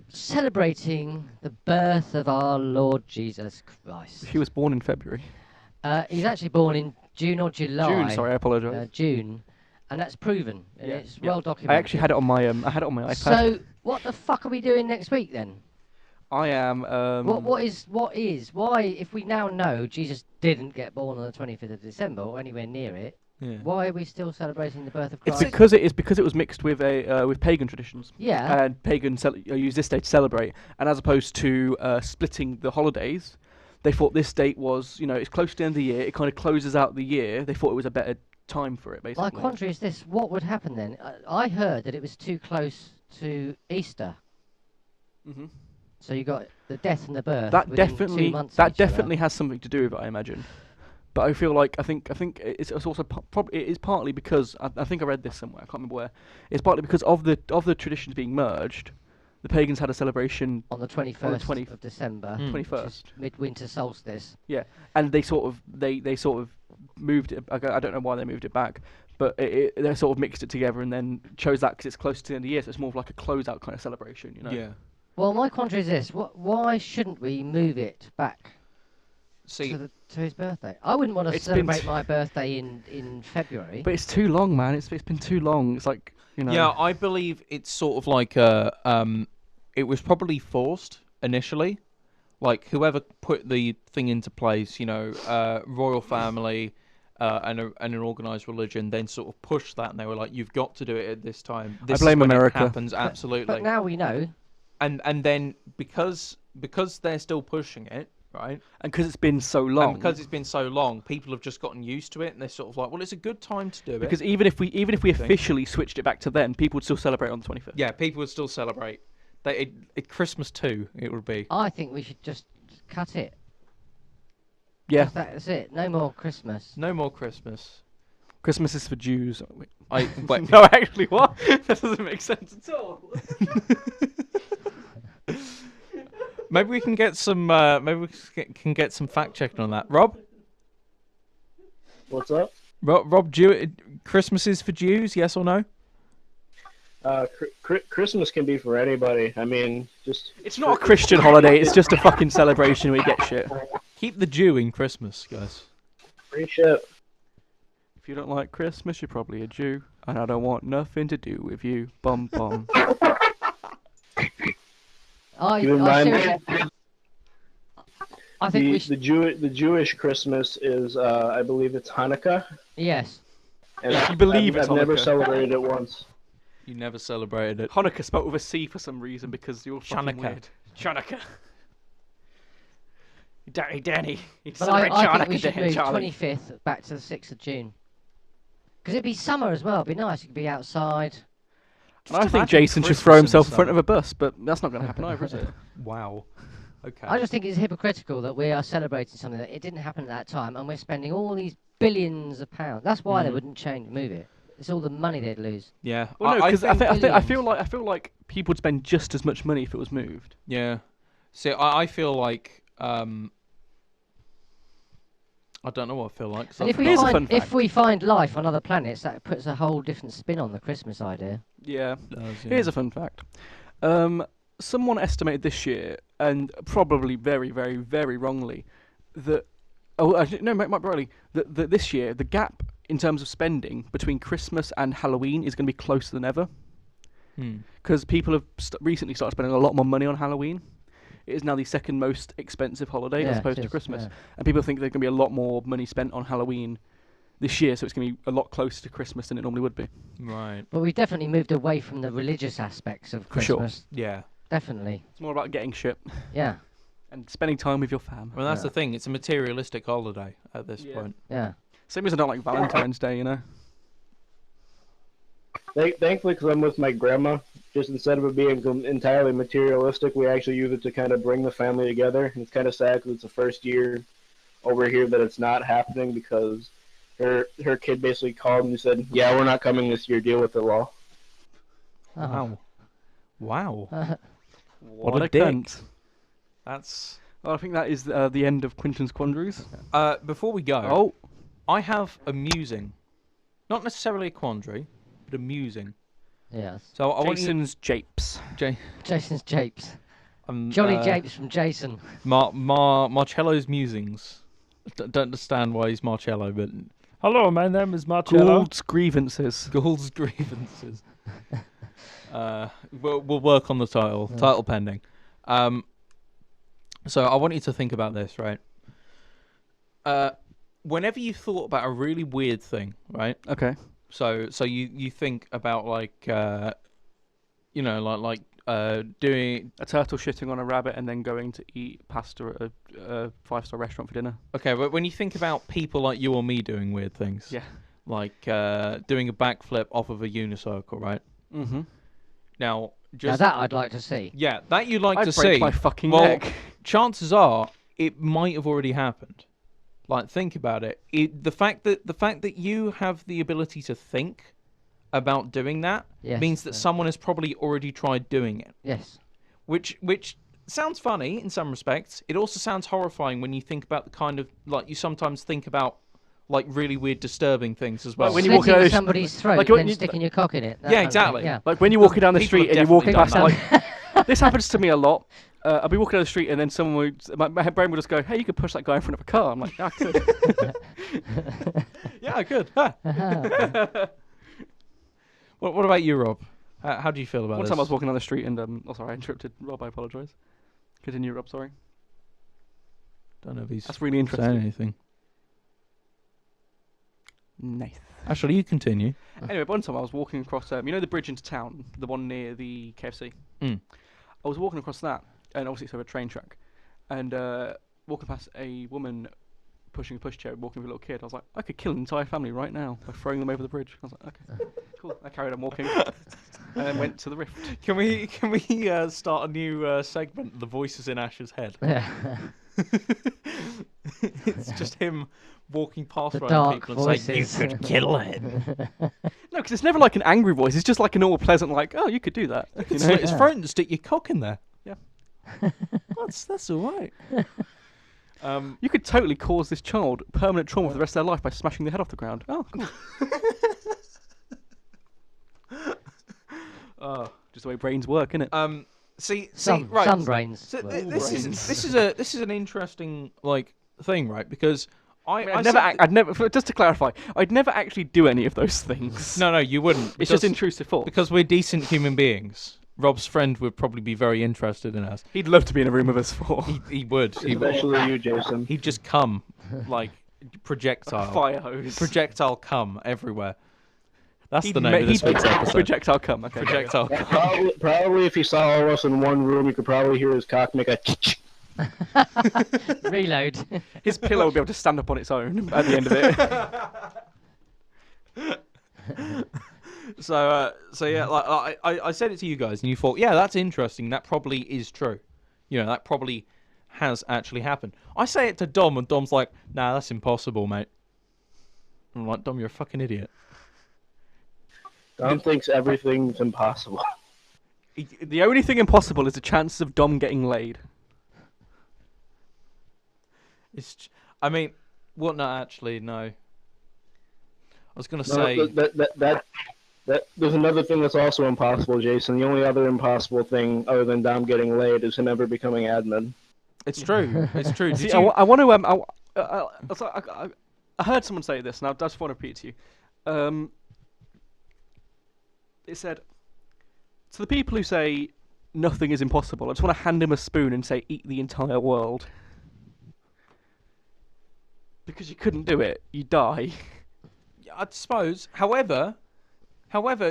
celebrating the birth of our Lord Jesus Christ. He was born in February. He's actually born in June or July. June, sorry, I apologise. June, and that's proven. And Yeah, it's yeah. well documented. I actually had it on my I had it on my iPad. So, what the fuck are we doing next week then? I am What is why, if we now know Jesus didn't get born on the 25th of December or anywhere near it, Yeah. why are we still celebrating the birth of It's Christ? because it was mixed with with pagan traditions. Yeah. And pagan use this day to celebrate, and as opposed to splitting the holidays, they thought this date was, it's close to the end of the year. It kind of closes out the year. They thought it was a better time for it, basically. My quandary is this: what would happen then? I heard that it was too close to Easter. hmm So you got the death and the birth. That within 2 definitely months of that each other. definitely has something to do with it, I imagine. But I feel like I think it's also it is partly because I think I read this somewhere. I can't remember where. It's partly because of the traditions being merged. The pagans had a celebration on the 21st of December, 21st, midwinter solstice. Yeah, and they sort of moved it. I don't know why they moved it back, but they sort of mixed it together and then chose that because it's close to the end of the year, so it's more of like a closeout kind of celebration, Yeah. Well, my quandary is this: why shouldn't we move it back See, to his birthday? I wouldn't want to It's been celebrate my birthday in February. But it's too long, man. It's been too long. It's like yeah, I believe it's sort of like it was probably forced initially. Like whoever put the thing into place, royal family and an organized religion, then sort of pushed that, and they were like, "You've got to do it at this time." This blame is when America. It happens absolutely. But now we know. And then because they're still pushing it, right? And because it's been so long. And because it's been so long, people have just gotten used to it, and they're sort of like, "Well, it's a good time to do it." Because even if we officially switched it back to then, people would still celebrate on the 25th. Yeah, people would still celebrate. Christmas too, it would be. I think we should just cut it. Yeah. That's it. No more Christmas. No more Christmas. Christmas is for Jews. Wait, No, actually, what? That doesn't make sense at all. maybe we can get some. Maybe we can get some fact checking on that. Rob, What's up? Rob, Christmas is for Jews? Yes or no? Christmas can be for anybody. I mean, just It's not a Christian holiday. It's just a fucking celebration where you get shit. Keep the Jew in Christmas, guys. free shit. If you don't like Christmas, you're probably a Jew, and I don't want nothing to do with you. Bum bum. Keep in mind, I think we the Jewish Christmas is, I believe it's Hanukkah. Yes. And If you believe it's I've never Hanukkah. celebrated it once. You never celebrated it. Hanukkah spelled with a C for some reason because you're fucking Chanukah. weird. Chanukah. Danny. But I think we should move 25th back to the 6th of June. Because it'd be summer as well. It'd be nice. You could be outside. And I think imagine Jason should Christmas throw in himself the in front summer. of a bus, but that's not going to happen either, is it? Wow. Okay. I just think it's hypocritical that we are celebrating something that it didn't happen at that time, and we're spending all these billions of pounds. That's why they wouldn't move it. It's all the money they'd lose. Yeah. Well, no, because I billions. feel like people would spend just as much money if it was moved. Yeah. See, I feel like I don't know what I feel like. 'Cause And I if we, feel- Here's a find, fun if fact. we find life on other planets, that puts a whole different spin on the Christmas idea. Yeah. Does, yeah. Here's a fun fact. Someone estimated this year, and probably very, very, very wrongly, that might be rightly, that this year the gap in terms of spending between Christmas and Halloween is going to be closer than ever. Because people have recently started spending a lot more money on Halloween. It is now the second most expensive holiday as Yeah, opposed it to is, Christmas. yeah. And people think there's going to be a lot more money spent on Halloween this year, so it's going to be a lot closer to Christmas than it normally would be. Right. But we've definitely moved away from the religious aspects of For sure. Christmas. Yeah. Definitely. It's more about getting shit Yeah. and spending time with your fam. I mean, that's Yeah. the thing. It's a materialistic holiday at this Yeah. point. Yeah. Same as I don't like Valentine's Day, you know? Thankfully, because I'm with my grandma, just instead of it being entirely materialistic, we actually use it to kind of bring the family together. And it's kind of sad because it's the first year over here that it's not happening because her kid basically called and said, "Yeah, we're not coming this year. Deal with it, law." Oh. Wow. What a dick. cunt. That's. Well, I think that is the end of Quinton's Quandaries. Before we go, Oh, I have a musing. Not necessarily a quandary, but a musing. Yes. So I want you, Jason's Japes. Jason's Japes. um, Jolly uh, Japes from Jason. Marcello's musings. Don't understand why he's Marcello, but Hello, my name is Marcello. Gould's Grievances. Gould's grievances. We'll work on the title. Title pending. So I want you to think about this, right? Whenever you thought about a really weird thing, right? Okay. So you think about like doing. A turtle shitting on a rabbit and then going to eat pasta at a 5-star restaurant for dinner. Okay, but when you think about people like you or me doing weird things, Yeah. like doing a backflip off of a unicycle, right? Mm-hmm. Now, Now just that I'd like to see. yeah, that you'd like I'd to break see. my fucking well, neck. chances are it might have already happened. Like, think about it. The fact that you have the ability to think about doing that Yes, means that yeah. someone has probably already tried doing it. Yes. Which sounds funny in some respects. It also sounds horrifying when you think about the kind of like you sometimes think about like really weird, disturbing things as well. When you Slitting walk out of- somebody's throat like and when then you- sticking your cock in it. that Yeah, kind of thing, exactly. Yeah. Like when you're walking down the People street have and you're walking definitely past, done like, this happens to me a lot. I'll be walking down the street and then someone would, my brain would just go, "Hey, you could push that guy in front of a car." I'm like, "Yeah, I could." Yeah, good. Huh. What about you, Rob? How do you feel about One this? time I was walking down the street and oh sorry, I interrupted Rob. I apologise. Continue, Rob. Sorry. Don't know if he's That's really saying interesting. anything. Nice. Actually, you continue. Anyway, one time I was walking across, you know the bridge into town, the one near the KFC. Mm. I was walking across that, and obviously it's over a train track, and walking past a woman pushing a pushchair, walking with a little kid. I was like, I could kill an entire family right now by throwing them over the bridge. I was like, okay, cool. I carried on walking, and then went to the rift. Can we start a new segment? The voices in Ash's head. Yeah. It's just him walking past The random dark people and saying, "You voices. could kill him." No, because it's never like an angry voice. It's just like a normal, pleasant, like, oh, you could do that. You know? Slit his throat and stick your cock in there. Yeah. That's all right. You could totally cause this child permanent trauma for the rest of their life by smashing their head off the ground. Oh, cool. Just the way brains work, innit? See, Some right. brains. So well, this is an interesting thing, right? Because I'd never. Just to clarify, I'd never actually do any of those things. No, you wouldn't. It's just intrusive thought. Because we're decent human beings. Rob's friend would probably be very interested in us. He'd love to be in a room with us four. He would. Especially you, Jason. He'd just come like projectile. Fire hose. Projectile cum everywhere. That's the name of this week's episode. Projectile cum. Okay. Projectile cum. Probably if he saw all of us in one room, you could probably hear his cock make a. Reload. His pillow would be able to stand up on its own at the end of it. So yeah, like I said it to you guys, and you thought, yeah, that's interesting. That probably is true. You know, that probably has actually happened. I say it to Dom, and Dom's like, nah, that's impossible, mate. I'm like, Dom, you're a fucking idiot. Dom thinks everything's impossible. The only thing impossible is the chances of Dom getting laid. I mean, what? No, actually, no. I was gonna No, say that there's another thing that's also impossible, Jason. The only other impossible thing other than Dom getting laid is him ever becoming admin. it's true. It's true. See, Did you... I want to. I heard someone say this, and I just want to repeat it to you. It said, to the people who say nothing is impossible, I just want to hand him a spoon and say, eat the entire world. Because you couldn't do it. You die. I suppose. However,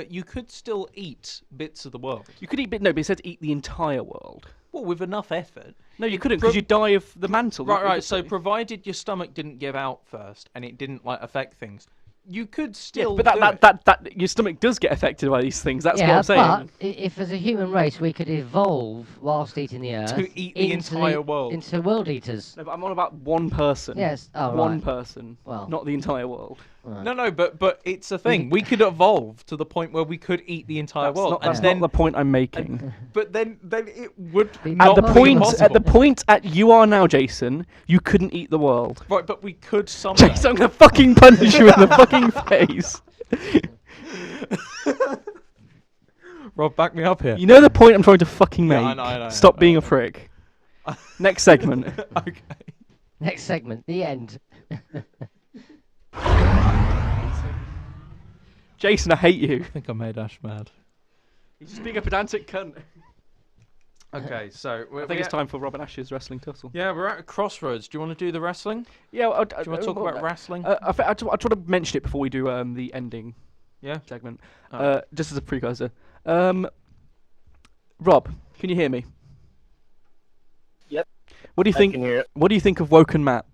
you could still eat bits of the world. You could eat but it said eat the entire world. Well, with enough effort. No, you couldn't, because you'd die of the mantle. Right. So provided your stomach didn't give out first and it didn't affect things, you could still. Yeah, but that your stomach does get affected by these things. That's what I'm saying. But if as a human race we could evolve whilst eating the earth to eat the entire world into world eaters. No, but I'm on about one person. Yes. Oh, one right. person. Well. Not the entire world. Right. No, but it's a thing. We could evolve to the point where we could eat the entire world. That's not the point I'm making. But then it would Be not not be At the possible. point you are now, Jason, you couldn't eat the world. Right, but we could someday. Jason, I'm gonna fucking punch you in the fucking face. Rob, back me up here. You know the point I'm trying to fucking make. Yeah, I know. Stop being a prick. Next segment. Okay. Next segment. The end. Jason, I hate you. I think I made Ash mad. He's just being a pedantic cunt. Okay, so I think it's time for Robin Ash's wrestling tussle. Yeah, we're at a crossroads. Do you want to do the wrestling? Yeah, Do you want to talk about wrestling? I just want to mention it before we do the ending Yeah. segment. Oh. Just as a precursor. Rob, can you hear me? Yep. What do you I think? can hear it. What do you think of Woken Matt?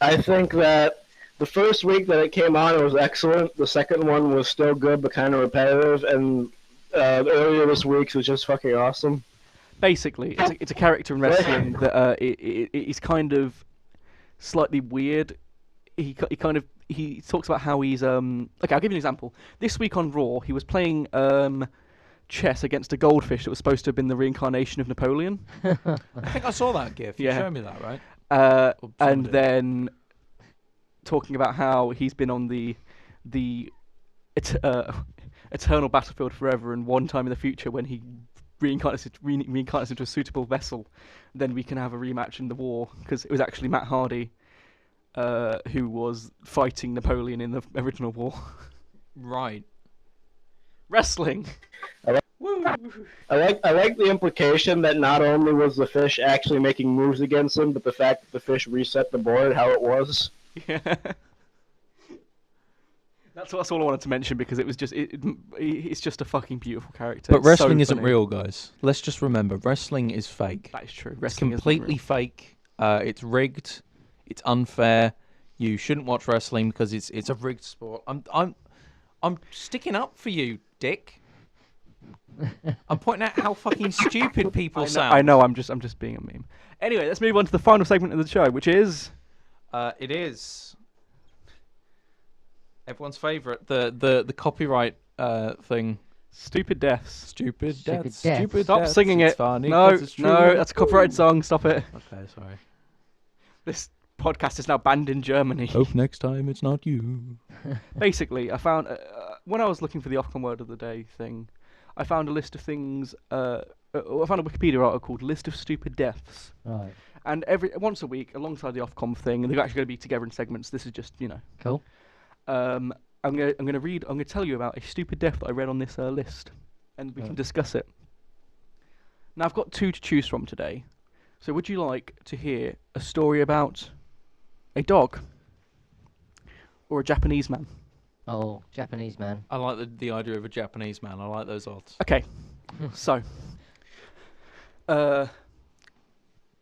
I think that the first week that it came on, it was excellent. The second one was still good, but kind of repetitive. And earlier this week's was just fucking awesome. Basically, it's a character in wrestling that he's kind of slightly weird. He talks about how he's okay. I'll give you an example. This week on Raw, he was playing chess against a goldfish that was supposed to have been the reincarnation of Napoleon. I think I saw that gif. You Yeah. showed me that, right? And did. then talking about how he's been on the eternal battlefield forever, and one time in the future when he reincarnates into a suitable vessel, then we can have a rematch in the war, because it was actually Matt Hardy who was fighting Napoleon in the original war. Right. Wrestling. I like the implication that not only was the fish actually making moves against him, but the fact that the fish reset the board how it was. Yeah. That's all I wanted to mention, because it was just it's just a fucking beautiful character. But It's wrestling so isn't funny. real, guys. Let's just remember, wrestling is fake. That is true. It's Wrestling isn't completely real. fake. It's rigged. It's unfair. You shouldn't watch wrestling because it's a rigged sport. I'm sticking up for you, Dick. I'm pointing out how fucking stupid people sound. I know. I'm just being a meme. Anyway, let's move on to the final segment of the show, which is. It is everyone's favourite, the copyright thing. Stupid deaths. Stupid Stupid deaths. deaths. Stupid Stop deaths. singing It's it. funny No, 'cause it's true. no, that's a copyrighted song. Stop it. Okay, sorry. This podcast is now banned in Germany. Hope next time it's not you. Basically, I found when I was looking for the Ofcom word of the day thing, I found a list of things. I found a Wikipedia article called "List of Stupid Deaths," Right. and once a week, alongside the Ofcom thing, and they're actually going to be together in segments. This is just Cool. I'm gonna tell you about a stupid death that I read on this list, and we can discuss it. Now I've got two to choose from today. So would you like to hear a story about a dog or a Japanese man? Oh, Japanese man. I like the idea of a Japanese man. I like those odds. Okay, so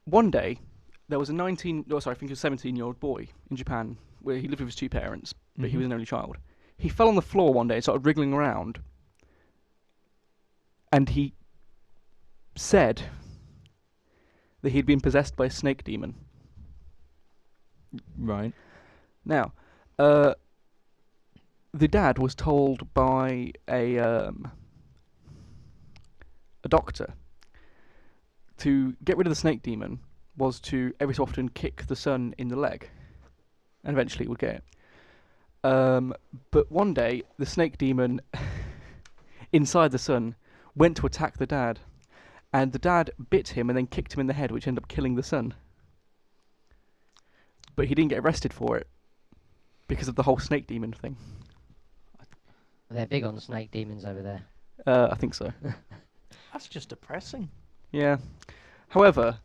one day there was a 17-year-old boy in Japan where he lived with his two parents, but he was an only child. He fell on the floor one day and started wriggling around, and he said that he'd been possessed by a snake demon. Right. Now, the dad was told by a doctor to get rid of the snake demon was to every so often kick the son in the leg, and eventually it would get it. But one day, the snake demon inside the son went to attack the dad, and the dad bit him and then kicked him in the head, which ended up killing the son. But he didn't get arrested for it because of the whole snake demon thing. They're big on snake demons over there. I think so. That's just depressing. Yeah. However,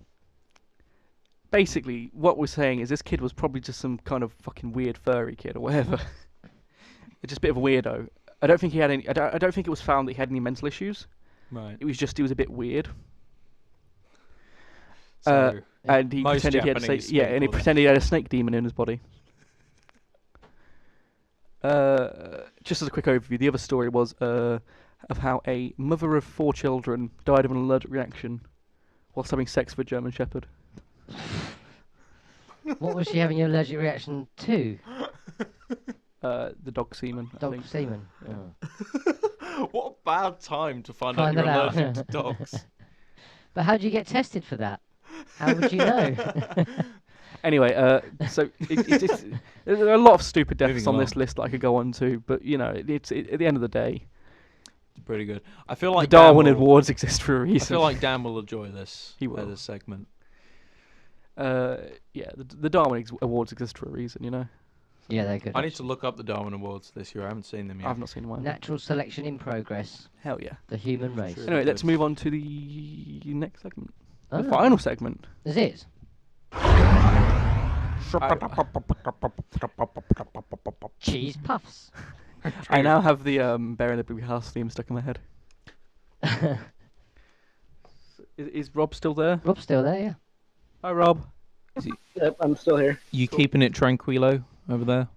basically, what we're saying is this kid was probably just some kind of fucking weird furry kid or whatever. Just a bit of a weirdo. I don't think he had any. I don't think it was found that he had any mental issues. Right. It was just he was a bit weird. So, And he most pretended he had a Japanese and he people pretended he had a snake demon in his body. Just as a quick overview, the other story was of how a mother of 4 children died of an allergic reaction whilst having sex with a German Shepherd. What was she having an allergic reaction to? The dog semen, I Dog think. semen. Yeah. Oh. what a bad time to find out Find you're that out. allergic to dogs. But how do you get tested for that? How would you know? Anyway, so there are a lot of stupid deaths Moving on this along. list that I could go on to, but at the end of the day, It's pretty good. I feel like the Darwin Dan will, Awards exist for a I reason. feel like Dan will enjoy this. He will. This segment. The Darwin Awards exist for a reason, Yeah, they're good. I need to look up the Darwin Awards this year. I haven't seen them yet. I've not seen one. Natural selection in progress. Hell yeah. The human race. Sure. Anyway, let's move on to the next segment. Oh, The final segment. Is it? Cheese puffs. I now have the Bear in the Big House theme stuck in my head. Is Rob still there? Rob's still there, yeah. Hi, Rob. Yep, I'm still here. You keeping it tranquilo over there?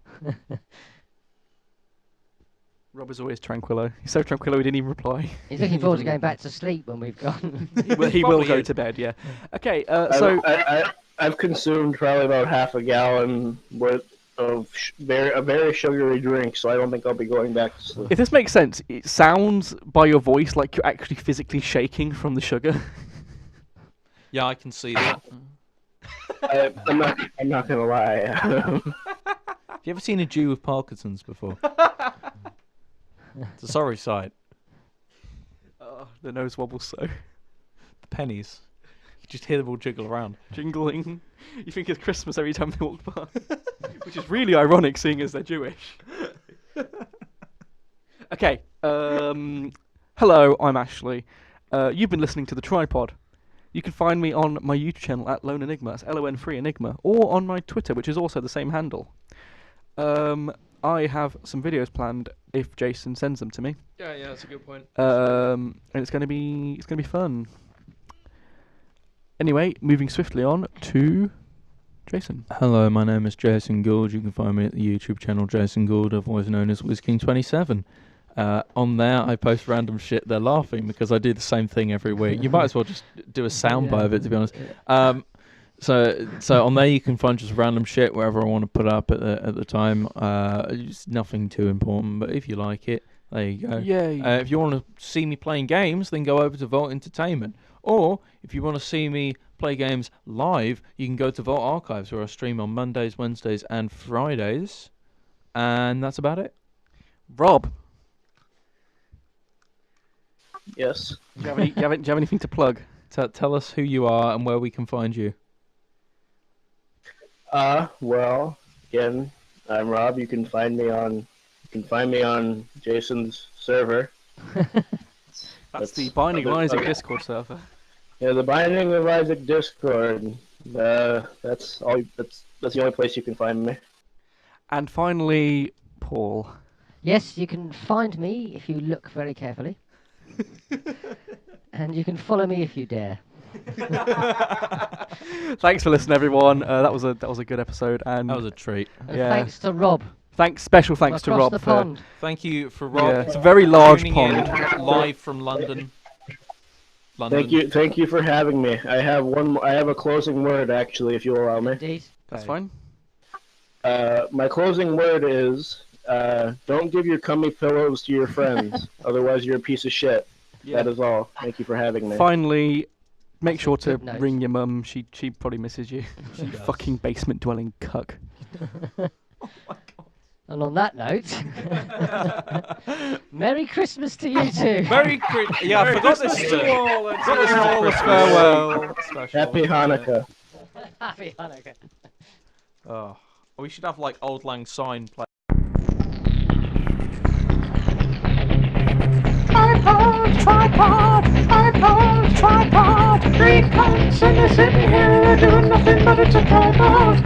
Rob is always tranquilo. He's so tranquilo he didn't even reply. He's looking forward to going back to sleep when we've gone. He will Probably go is. to bed, yeah. Okay, so I've consumed probably about half a gallon worth of a very sugary drink, so I don't think I'll be going back to sleep. if this makes sense, it sounds by your voice like you're actually physically shaking from the sugar. Yeah, I can see that. I'm not gonna lie. Have you ever seen a Jew with Parkinson's before? It's a sorry sight. The nose wobbles so. The pennies. You just hear them all jiggle around. Jingling. You think it's Christmas every time they walk past. Which is really ironic, seeing as they're Jewish. Okay. Hello, I'm Ashley. You've been listening to The Tripod. You can find me on my YouTube channel at Lone Enigma, that's LON3 Enigma, or on my Twitter, which is also the same handle. I have some videos planned if Jason sends them to me. Yeah, that's a good point. And it's gonna be fun. Anyway, moving swiftly on to Jason. Hello, my name is Jason Gould. You can find me at the YouTube channel Jason Gould, otherwise known as WizKing27. On there, I post random shit. They're laughing because I do the same thing every week. You might as well just do a soundbite of it, to be honest. So on there you can find just random shit wherever I want to put up at the time. It's nothing too important, but if you like it, there you go. Yeah. If you want to see me playing games, then go over to Vault Entertainment. Or if you want to see me play games live, you can go to Vault Archives, where I stream on Mondays, Wednesdays, and Fridays. And that's about it. Rob, Yes. do you have anything to plug? Tell us who you are and where we can find you. Well, again, I'm Rob. You can find me on Jason's server. That's the Binding of Isaac Discord server. Yeah, the Binding of Isaac Discord. That's the only place you can find me. And finally, Paul. Yes, you can find me if you look very carefully. And you can follow me if you dare. Thanks for listening, everyone. That was a good episode, and That was a treat. And Yeah. thanks to Rob. special thanks to across Rob the for pond. Thank you for Rob. Yeah, it's a very large tuning pond. in live from London. Thank you for having me. I have a closing word, actually, if you allow me. Indeed. That's fine. My closing word is, don't give your cummy pillows to your friends, otherwise you're a piece of shit. Yeah. That is all. Thank you for having me. Finally, make sure to Good note. ring your mum. She probably misses you. You fucking basement dwelling cuck. And on that note, Merry Christmas to you too. Merry Christmas. Yeah, I forgot this to all. Forgot this to all as farewell. Special. Happy Hanukkah. Happy Hanukkah. Oh, we should have like Old Lang Syne play. Tripod, tripod. Three cunts and they're sitting here doing nothing but it's a tripod.